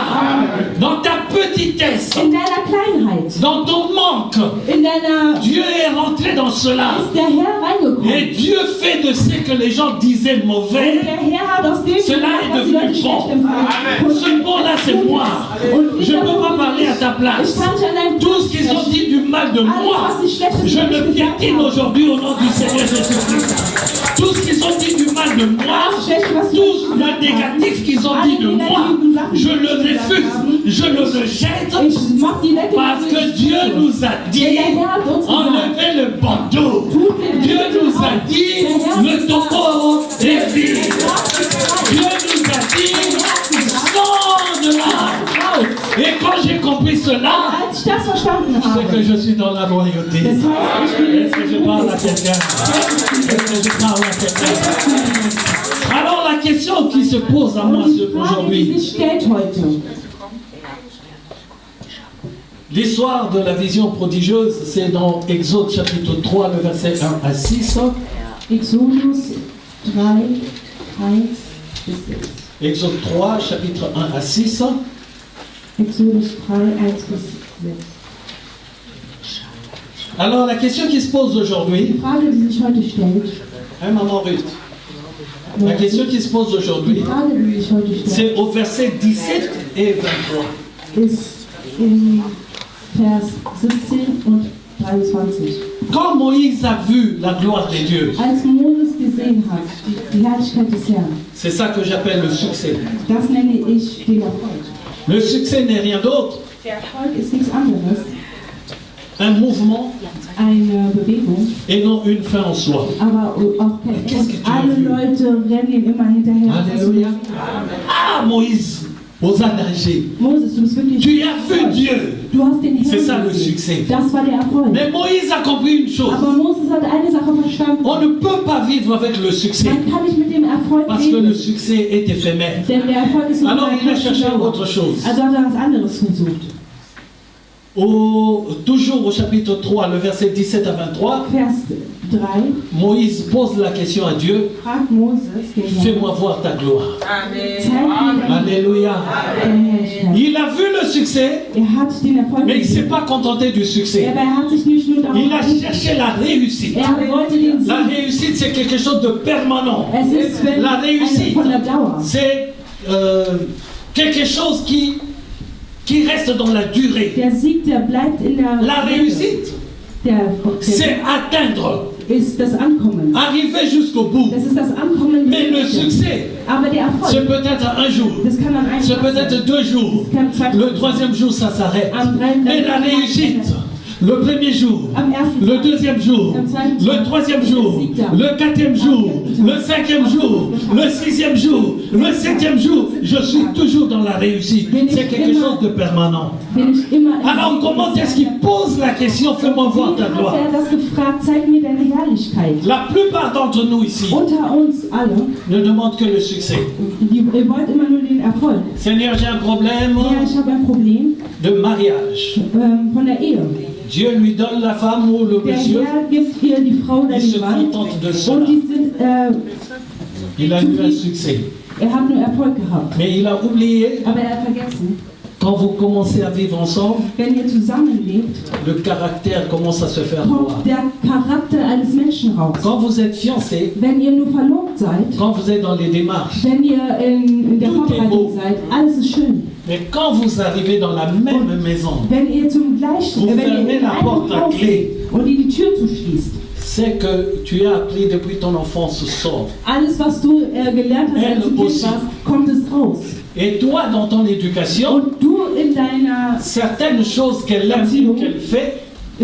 Dans ta petitesse, In deiner Kleinheit, dans ton manque, in deiner Dieu est rentré dans cela. ist der Herr reingekommen. Et Dieu fait de ce que les gens disaient Und mauvais. der Herr hat aus dem Cela gemacht, est was die Leute devenu schlecht bon. empfanden. Ce bon-là, c'est moi. Je ne peux pas parler à ta place. Tout ce qu'ils ont dit du mal de moi, je le piétine aujourd'hui au nom du Seigneur Jésus-Christ. Tout ce qu'ils ont dit du mal de moi, tout le négatif qu'ils ont dit de moi, je le refuse, je le rejette, parce que Dieu nous a dit, enlevez le bandeau. Dieu nous a dit, le taureau est vide. Dieu nous a dit, sors de là. Et quand j'ai compris cela, Als ich das verstanden c'est habe, que je suis dans la royauté. das heißt, ich bin Est-ce que je parle à quelqu'un? Est-ce que je parle à quelqu'un? Alors la question qui se pose à moi Und die Frage, die aujourd'hui, sich stellt heute, l'histoire de la vision prodigieuse, c'est dans Exode chapitre 3, le verset 1 à 6. Exodus 3, 1 bis 6. Exode 3, chapitre 1 à 6. Exodus 3, 1 bis 6. Alors la question qui se pose aujourd'hui, Die Frage, die sich heute stellt, maman Ruth, la question qui se pose die aujourd'hui, Frage, die sich heute stellt, c'est au verset 17 et 23. ist in Vers 17 und 23. Quand Moïse a vu la gloire de Dieu, Als Moses gesehen hat, die Herrlichkeit des Herrn, c'est ça que j'appelle le succès. das nenne ich den Erfolg. Le succès n'est rien d'autre, Der Erfolg ist nichts anderes, un mouvement eine Bewegung, et non une fin en soi. aber auch kein Qu'est-ce que tu as Alle vu? Leute rennen ihm immer hinterher. Alléluia. Ah, Moïse, aux âgés. Moses, du bist wirklich Tu as vu Dieu. Du hast den Herrn C'est ça le gesehen. succès. Das war der Erfolg. Mais Moïse a compris une chose. Aber Moses hat eine Sache verstanden. On ne peut pas vivre avec le succès. Man kann nicht mit dem Erfolg Parce que leben. le succès est éphémère. Denn der Erfolg ist Alors il a cherché dauer. autre chose. Also hat er was anderes versucht. Toujours au chapitre 3, le verset 17 à 23, Vers 3 Moïse pose la question à Dieu. fragt Moses den Herrn, Fais-moi voir ta gloire. zeig mir Alléluia. deine Herrlichkeit. Il a vu le succès, Hat den Erfolg mais il ne s'est gesehen. pas contenté du succès. Aber hat sich nicht nur darauf Il a gerichtet. cherché la réussite. Wollte den Sieg. La réussite, c'est quelque chose de permanent. Es ist wenn La réussite, von der Dauer. c'est quelque chose qui reste dans la durée. Der Sieg, der bleibt in der La réussite, der c'est atteindre, ist das Ankommen. arriver jusqu'au bout. Das ist das Ankommen. Mais le succès, Aber der c'est Erfolg, peut-être un jour, das kann an einem c'est Tag peut-être sein. 2 jours. Das kann 2 Le 3e jour, ça s'arrête. Am 3. Mais la réussite, le 1er jour, Am 1. le 2e jour, le 3e jour, le 4e jour, le 5e jour, le 6e jour, le 7e jour, je suis toujours dans la réussite. C'est quelque chose de permanent. Bin ich immer in Alors comment est-ce qu'il pose la question, fais-moi voir ta Wie gloire? hat das gefragt? Zeig mir deine Herrlichkeit. La plupart d'entre nous ici Unter uns alle, ne demandent que le succès. ihr wollt immer nur den Erfolg. Seigneur, j'ai un problème Ja, ich habe ein Problem de mariage. von der Ehe. Dieu lui donne la femme ou le Der monsieur, Herr gibt ihr die Frau oder il se den Mann contente de und cela. die sind, Il a eu un succès. hat nur Erfolg gehabt. Mais il a oublié, Aber er hat vergessen, quand vous commencez à vivre ensemble, wenn ihr zusammenlebt, le caractère commence à se faire voir. kommt der Charakter eines Menschen raus. Quand vous êtes fiancé, Wenn ihr nur verlobt seid, quand vous êtes dans les démarches, wenn ihr in der Tout est beau. Vorbereitung seid, alles ist schön. mais quand vous arrivez dans la même maison, Wenn ihr zum gleichen, Vous wenn ihr fermez in la einem porte à Haus clé. seid und ihr die Tür zuschließt, c'est que tu as appris depuis ton enfance sort. alles, was du gelernt hast, als du Kind aussi. warst, kommt es raus. Et toi, dans ton éducation, Und du in deiner certaines choses qu'elle aime ou qu'elle fait,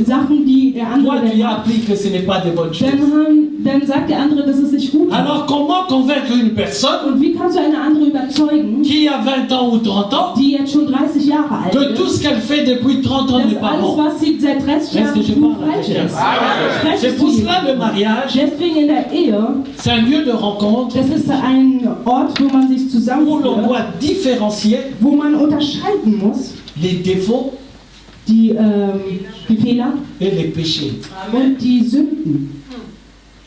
Sachen, die der andere toi, tu dann as macht, appris que ce n'est pas des bonnes choses. dann sagt der andere, dass es nicht gut ist. Alors, comment convaincre une personne Und wie kannst du eine andere überzeugen, qui a 20 ans ou 30 ans die jetzt schon 30 Jahre alt que ist, tout ce qu'elle fait depuis 30 ans n'est dass pas alles, bon? was sie seit 30 Est-ce Jahren que je tun, parle à falsch quelqu'un? ist? Spreche C'est ich pour zu cela ihnen. le mariage, Deswegen in der Ehe, c'est un lieu de rencontre das ist ein Ort, wo man sich où l'on zusammenführt, doit différencier wo man unterscheiden muss, les défauts die Fehler et les péchés. und die Sünden.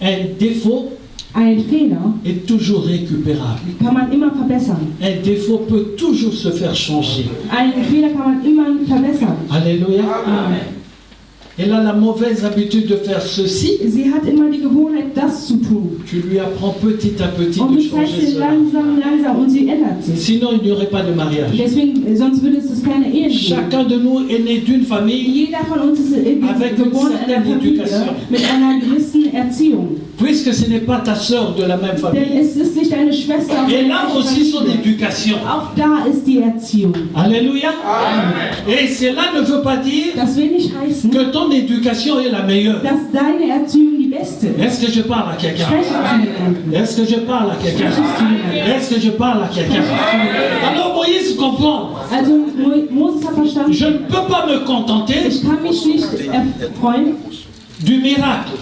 Un défaut Ein Fehler est toujours récupérable. kann man immer verbessern. Un défaut peut toujours se faire changer. Einen Fehler kann man immer verbessern. Alléluia. Elle a la mauvaise habitude de faire ceci. Sie hat immer die Gewohnheit, das zu tun. Tu lui apprends petit à petit Und de du zeigst changer ihr cela. langsam und sie ändert sich. Sinon, il n'y aurait pas de mariage. Deswegen, sonst würde es keine Ehe geben. Chacun de nous est né d'une famille, Jeder von uns ist Avec une geboren in einer certaine Familie éducation. mit einer gewissen Erziehung. puisque ce n'est pas ta sœur de la même Denn famille. es ist nicht deine Schwester. Elle a aussi son Familie. éducation. Auch da ist die Erziehung. Alléluia. Et cela ne veut pas dire Das will nicht heißen, que ton éducation est la meilleure. dass deine Erziehung die beste ist. Est-ce que je parle à quelqu'un? Spreche zu jemandem. Est-ce que je parle à quelqu'un? Est-ce que je parle à quelqu'un? Alors Moïse comprend. Also Moses hat verstanden, Je ne peux pas me contenter ich kann mich nicht erfreuen du miracle.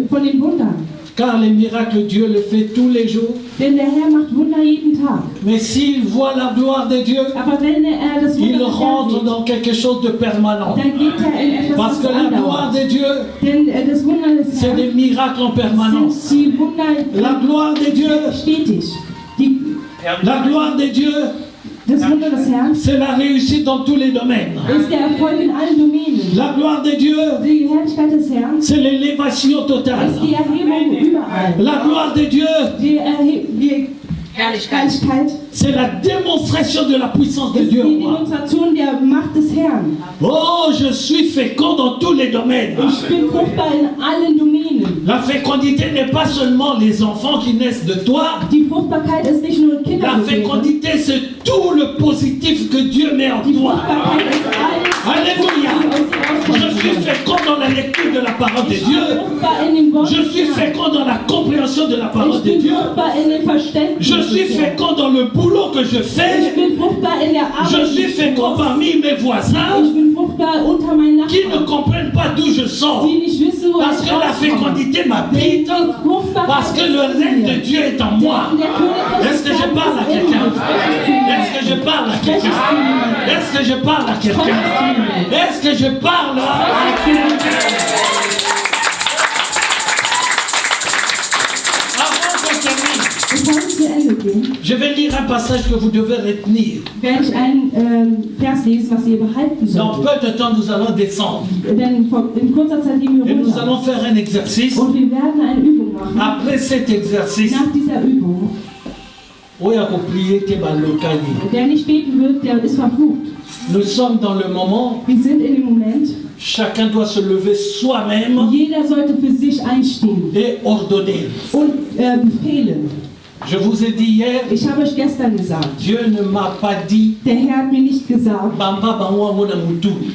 von den Wundern. Car les miracles, Dieu le fait tous les jours. Denn der Herr macht Wunder jeden Tag. Mais s'il voit la gloire de Dieu, Aber wenn das il Wunder des Herrn rentre sieht, dans quelque chose de permanent. dann geht er in etwas, Parce was que la gloire andauert. de Dieu, Denn das Wunder des c'est des Herrn miracles en permanence. sind die Wunder La gloire de Dieu, stetig. la gloire de Dieu, Das Wunder des Herrn c'est la réussite dans tous les domaines. ist der Erfolg in allen Domänen. La gloire de Dieu, Die Herrlichkeit des Herrn c'est l'élévation totale. ist die Erhebung überall. La gloire de Dieu, Die Herrlichkeit c'est la démonstration de la puissance de ist Dieu. die Demonstration der Macht des Herrn. Oh, je suis fécond dans tous les domaines. Ich bin fruchtbar in allen Domänen. La fécondité n'est pas seulement les enfants qui naissent de toi. Die Fruchtbarkeit ist nicht nur La Kindergebären. fécondité, c'est tout le positif que Dieu met en Die toi. Fruchtbarkeit ist alles. Alléluia. Je suis fécond dans la la lecture de la parole de Dieu. Je suis fécond dans la compréhension de la parole de Dieu. Je suis fécond dans le boulot que je fais. Je suis fécond parmi mes voisins qui ne comprennent pas d'où je sors. Parce que la fécondité m'habite. Parce que le règne de Dieu est en moi. Est-ce que je parle à quelqu'un? Est-ce que je parle à quelqu'un? Est-ce que je parle à quelqu'un? Est-ce que je parle à quelqu'un? Avant qu'on termine, je vais lire un passage que vous devez retenir. Dans peu de temps, nous allons descendre. Et nous allons faire un exercice. Après cet exercice, der nicht beten wird, der ist verflucht. Nous sommes dans le moment. Wir sind in dem Moment. Chacun doit se lever soi-même. Jeder sollte für sich einstehen. Et ordonner. Und befehlen. Je vous ai dit hier, ich habe euch gestern gesagt, Dieu ne m'a pas dit, der Herr hat mir nicht gesagt,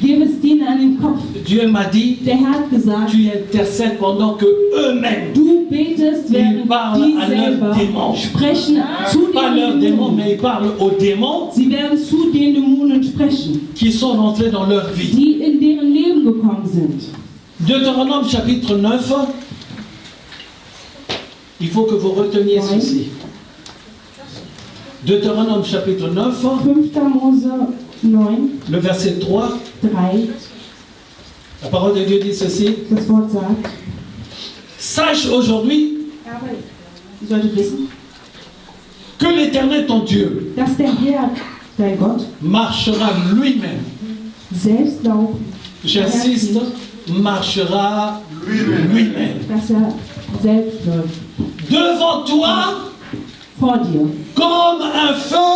gib es denen an den Kopf. Dieu m'a dit, der Herr hat gesagt, tu intercèdes pendant que eux-mêmes, du betest, während die selber sprechen zu den Dämonen. Mais ils parlent aux démons, sie werden zu den Dämonen sprechen, qui sont rentrés dans leur vie, die in deren Leben gekommen sind. Deutéronome chapitre 9. Il faut que vous reteniez ceci. Deutéronome chapitre 9, 5. Mose 9, le verset 3. La parole de Dieu dit ceci. Das Wort sagt, sache aujourd'hui que l'Éternel ton Dieu dass der Herr, dein Gott, marchera lui-même. Selbst laufen. J'insiste, marchera lui-même. Dass selbst läuft. Devant toi, vor dir, comme un feu.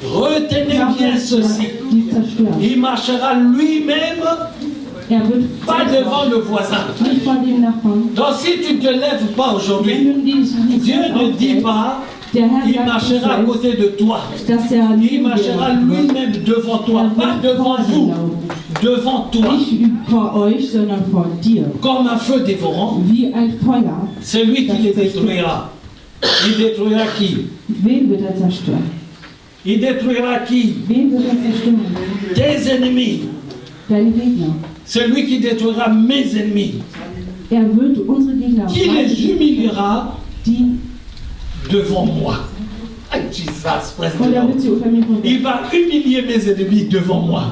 Retenez bien ceci. Il marchera lui-même, pas devant le voisin. Donc si tu ne te lèves pas aujourd'hui, Dieu ne dit pas il marchera à côté de toi. Il marchera lui-même devant toi, pas devant vous. Devant toi. Comme un feu dévorant. C'est lui qui les détruira. Il détruira qui? Il détruira qui? Tes ennemis. C'est lui qui détruira mes ennemis. Qui les humiliera devant moi. Il va humilier mes ennemis devant moi.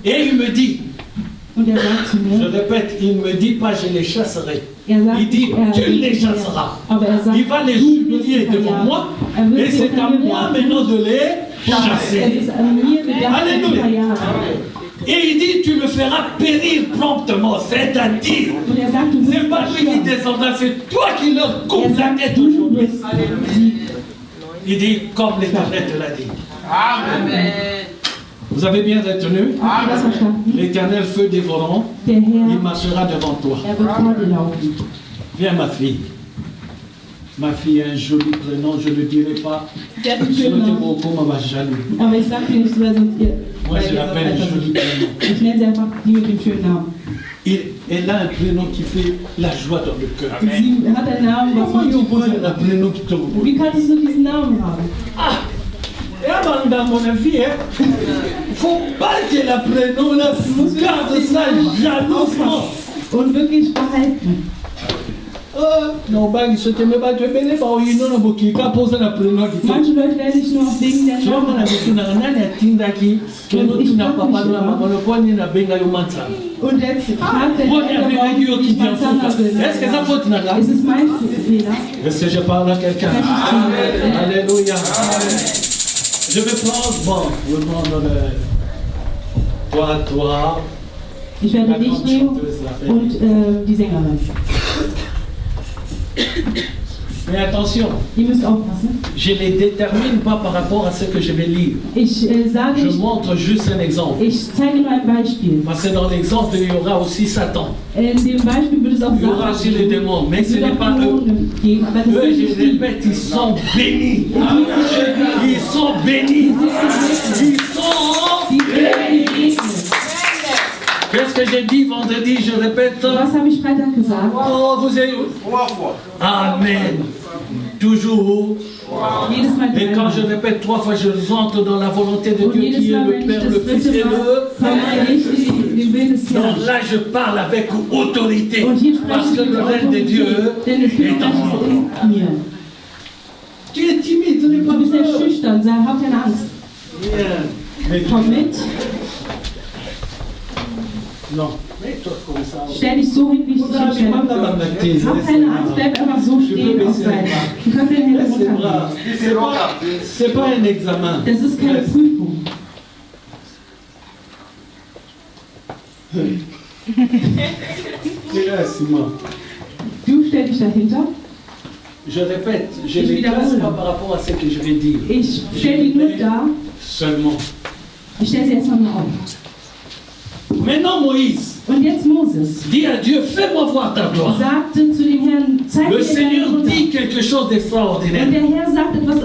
Et il me dit, je répète, il ne me dit pas je les chasserai. Il dit tu les chasseras. Il va les humilier devant moi. Et c'est à moi maintenant de les chasser. Alléluia. Et il dit tu le feras périr promptement. C'est-à-dire, c'est pas lui qui descendra, c'est toi qui leur coupes la tête aujourd'hui. Il dit comme l'Éternel te l'a dit. Amen. Vous avez bien retenu? L'Éternel feu dévorant, il marchera devant toi. Viens ma fille. Ma fille a un joli prénom, je ne le dirai pas. Moi je l'appelle un joli prénom. Elle a un prénom qui fait la joie dans le cœur. Wie kannst du diesen Namen haben? Dans mon avis, il ne faut pas que la prénom, garde ça jalousement. Und wirklich behalten. Non, bah, je te mets pas de belle, bah, il n'y a pas qui pose la prénom. Manche Leute werden nicht nur auf wegen der Namen. Und jetzt fragt Est-ce es mein Fehler? Est-ce que je parle à quelqu'un? Alléluia. Je vais prendre, toi. Ich werde dich nehmen und die Sängerin. Mais attention, je ne les détermine pas par rapport à ce que je vais lire. Je montre juste un exemple. Parce que dans l'exemple, il y aura aussi Satan. Il y aura aussi les démons, mais ce n'est pas eux. Eux, je répète, ils sont bénis. Ils sont bénis. Ils sont bénis. Qu'est-ce que j'ai dit vendredi, je répète. Was habe ich Freitag gesagt? Oh, vous êtes... 3 fois. Amen. Toujours. Jedes Mal Et quand je répète 3 fois, je rentre dans la volonté de Dieu qui est le Père, le Fils et le... Donc là, je parle avec autorité. Parce que le règne de Dieu est en moi. Tu es timide, tu n'es pas Du bist sehr peur. schüchtern, hab keine Angst. Komm mit. Non, mets-toi comme ça. Stell dich so hin, wie ich dich hinstelle. Hab keine Angst, bleib einfach so stehen auf Seite. Du kannst deine Hände runternehmen. C'est pas un examen. Das ist keine Prüfung. Du stell dich dahinter. Je répète, je ne classe pas par rapport à ce que je vais dire. Ich stell die nur da. Seulement. Ich stell sie erstmal nur auf. Maintenant Moïse Und jetzt Moses dit à Dieu, fais-moi voir ta gloire. sagte zu dem Herrn, zeig Le mir deine Seigneur Wunder. dit quelque chose Und d'extraordinaire. der Herr sagt etwas,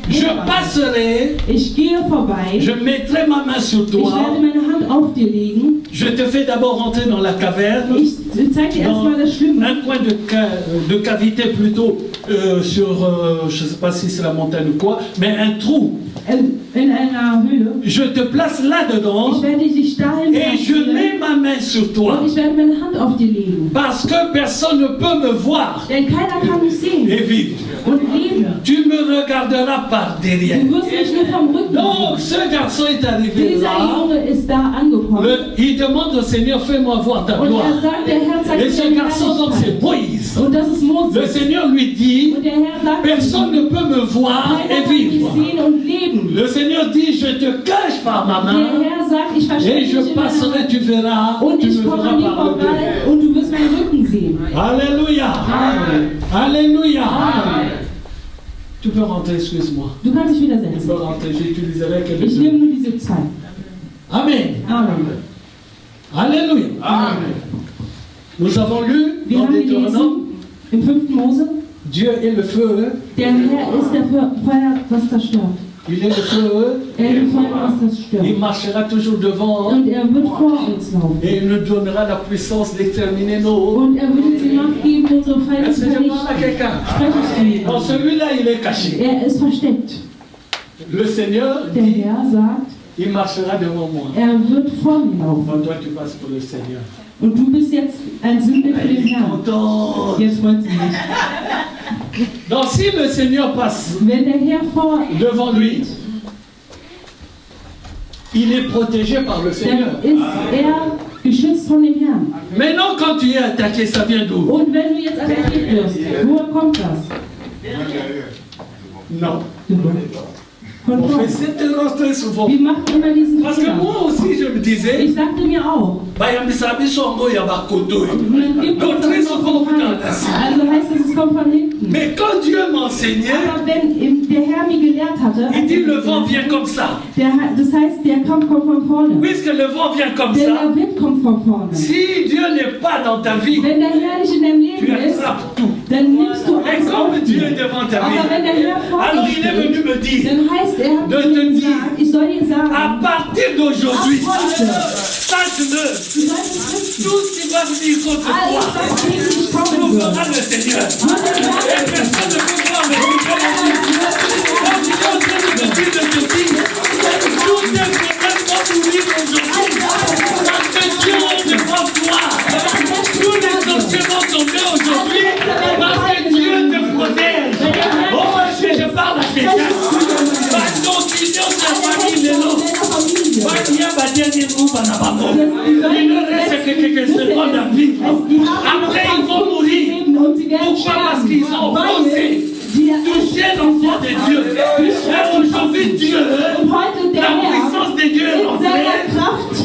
Je Wunderbares. passerai, Ich gehe vorbei, je mettrai ma main sur ich toi, werde meine Hand auf dir legen, je te fais d'abord rentrer dans la caverne, ich zeig dir dans erstmal das Schlimme. un coin de cavité plutôt sur, je ne sais pas si c'est la montagne ou quoi, mais un trou. In einer Höhle. Je te place là-dedans Ich werde dich dahin et je mets ma main sur toi. und ich werde meine Hand auf dir legen. Parce que personne ne peut me voir Denn keiner kann mich sehen et vivre. und leben. Tu me regarderas par derrière. Du wirst mich nur vom Rücken Donc sehen. ce garçon est arrivé Dieser là. Junge ist da angekommen. Il demande au Seigneur, fais-moi voir ta Und gloire. sagt, der Herr zeigt Et mir ce deine garçon, donc, c'est Herrlichkeit. Moïse. Und das ist Le Moses. Seigneur lui dit, Und der Herr sagt, personne ne peut me voir keiner et kann mich vivre. sehen und leben. Le Seigneur dit, je te cache par ma Der main Herr sagt, ich verstecke et dich je in meiner passerai, Hand. tu verras, Und tu ich me komme verras an dir par le vorbei dos. und du wirst meinen Rücken sehen. Alléluia. Amen. Alléluia. Tu peux rentrer, excuse-moi. Du kannst dich wieder Tu setzen. peux rentrer, j'utiliserai que les Ich deux. nehme nur diese zwei. Amen. Amen. Alléluia. Nous avons lu Wir dans haben Deutéronome, gelesen im 5. Mose, Dieu est le feu, der Herr ist der Feuer, was zerstört. il est le feu, Er ist Feuer, was il zerstört. marchera toujours devant Und er wird vor uns laufen. et il nous donnera la puissance d'exterminer nos. Und er wird uns die Macht geben, unsere Feinde Est-ce zu que je parle à vernichten. quelqu'un? Sprechest du Non, ihm? celui-là, il est caché. Er ist versteckt. Le Seigneur Der dit, Herr sagt, il marchera devant moi. er wird vor mir laufen. Enfin, toi, tu passes pour le Seigneur. Und du bist jetzt ein Sinnbild für den Herrn. Content. Jetzt freut sie mich. Donc, si le Seigneur passe Wenn der Herr vor devant lui, il est protégé par le Seigneur. dann ist er geschützt von dem Herrn. Maintenant, quand tu es attaqué, ça vient d'où? Und wenn du jetzt attackiert wirst, woher kommt das? Non. Von On fait Gott. cette erreur très souvent. Wir machen immer diesen Parce que Fehler. moi aussi, je me disais, Ich sagte mir auch, Bayambisabisongo Yabakoto. man gibt uns Donc, très das noch souvent, vom Hals. Also heißt es, es kommt von hinten. Mais quand Dieu m'enseignait, Aber wenn der Herr mir gelehrt hatte, il dit le vent vient comme ça. das heißt, der Kampf kommt von vorne. Puisque le vent vient comme Der ça, Wind kommt von vorne. si Dieu n'est pas dans ta vie, Wenn der Herr nicht in deinem tu Leben ist, attrapes tout. dann nimmst du Et alles auf comme Dieu est dich. devant ta Aber wenn vie, der Herr vor alors dir il est venu steht, me dire, dann heißt er, hat De mir te gesagt, dire, ich soll dir à sagen, partir d'aujourd'hui, Ab heute. sache-le, du sollst wissen, tout ce qui va venir contre alles, toi, was gegen dich kommen nous wird, fera le Seigneur. wird der Et Herr personne ne peut voir le Seigneur. Quand tu es en train de te dire, tous tes problèmes vont mourir aujourd'hui. Parce que Dieu est devant toi. Tous les sorciers vont tomber aujourd'hui. Parce que Dieu te protège. Oh, est-ce que je parle à quelqu'un? Parce qu'on dit Dieu, c'est la famille de l'eau. Il y a ma dernière groupe en avant. Il ne reste que quelques secondes à vivre. Après, ils vont mourir. Pourquoi? Parce qu'ils ont osé toucher l'enfant de Dieu. Et aujourd'hui, Dieu, la puissance de Dieu est entrée.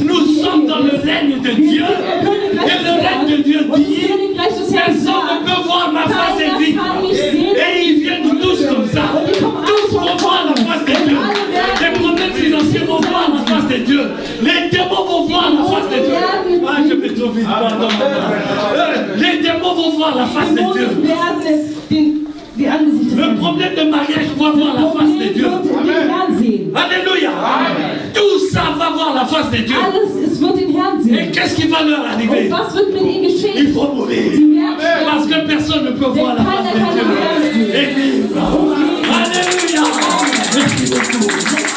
Nous sommes dans le règne de Dieu. Et le règne de Dieu dit, personne ne peut voir ma face et vivre. Et ils viennent tous comme ça. Tous vont voir la face de Dieu. Les problèmes financiers vont voir la face de Dieu. Les démons vont voir la face de Dieu. Ah, je vais trop vite, pardon. Les démons vont voir la face de Dieu. Le problème de mariage va voir la face de Dieu. Alléluia. Tout ça va voir la face de Dieu. Et qu'est-ce qui va va leur arriver? Und was wird mit ihnen geschehen? Il faut mourir. Sie werden sterben. Parce que personne ne peut voir la face de Dieu et vivre. Alléluia. Merci beaucoup.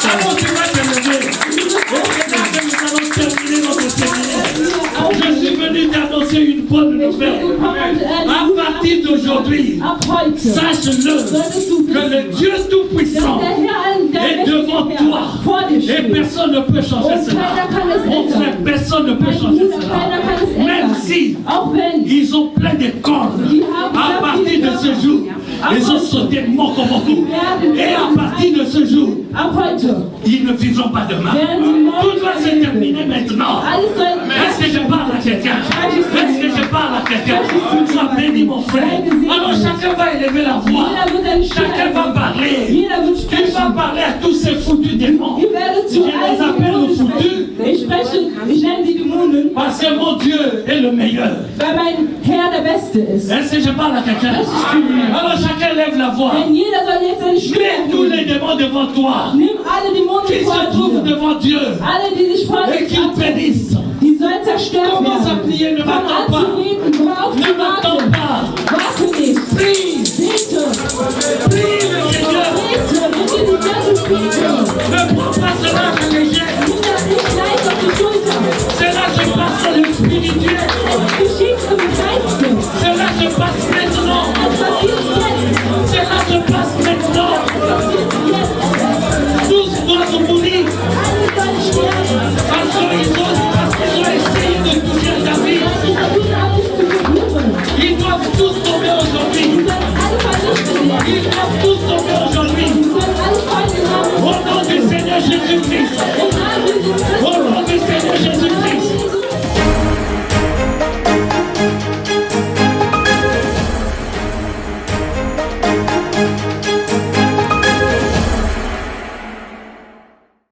Alors tu vas te lever. Nous allons terminer notre séminaire. Je suis venu t'annoncer une bonne nouvelle. À partir d'aujourd'hui, sache-le que le Dieu Tout-Puissant est devant toi. Et personne ne peut changer cela. Mon frère, personne ne peut changer cela. Même si ils ont plein de cordes, à partir de ce jour, ils ont sauté mort comme beaucoup. Et à partir de ce jour, ils ne vivront pas demain. Tout doit se terminer maintenant. Est-ce que je parle à quelqu'un? Est-ce que je parle à quelqu'un? Sois béni, mon frère. Alors chacun va élever la voix. Chacun va parler. Tu vas parler à tous ces foutus démons. Je les appelle aux foutus. Parce que mon Dieu est le meilleur. Est-ce que je parle à quelqu'un? Alors chacun lève la voix. Mets tous les démons devant toi. Qui se trouvent devant Dieu. Et qu'ils pénissent. Commence à prier, ne m'attends pas. Ne m'attends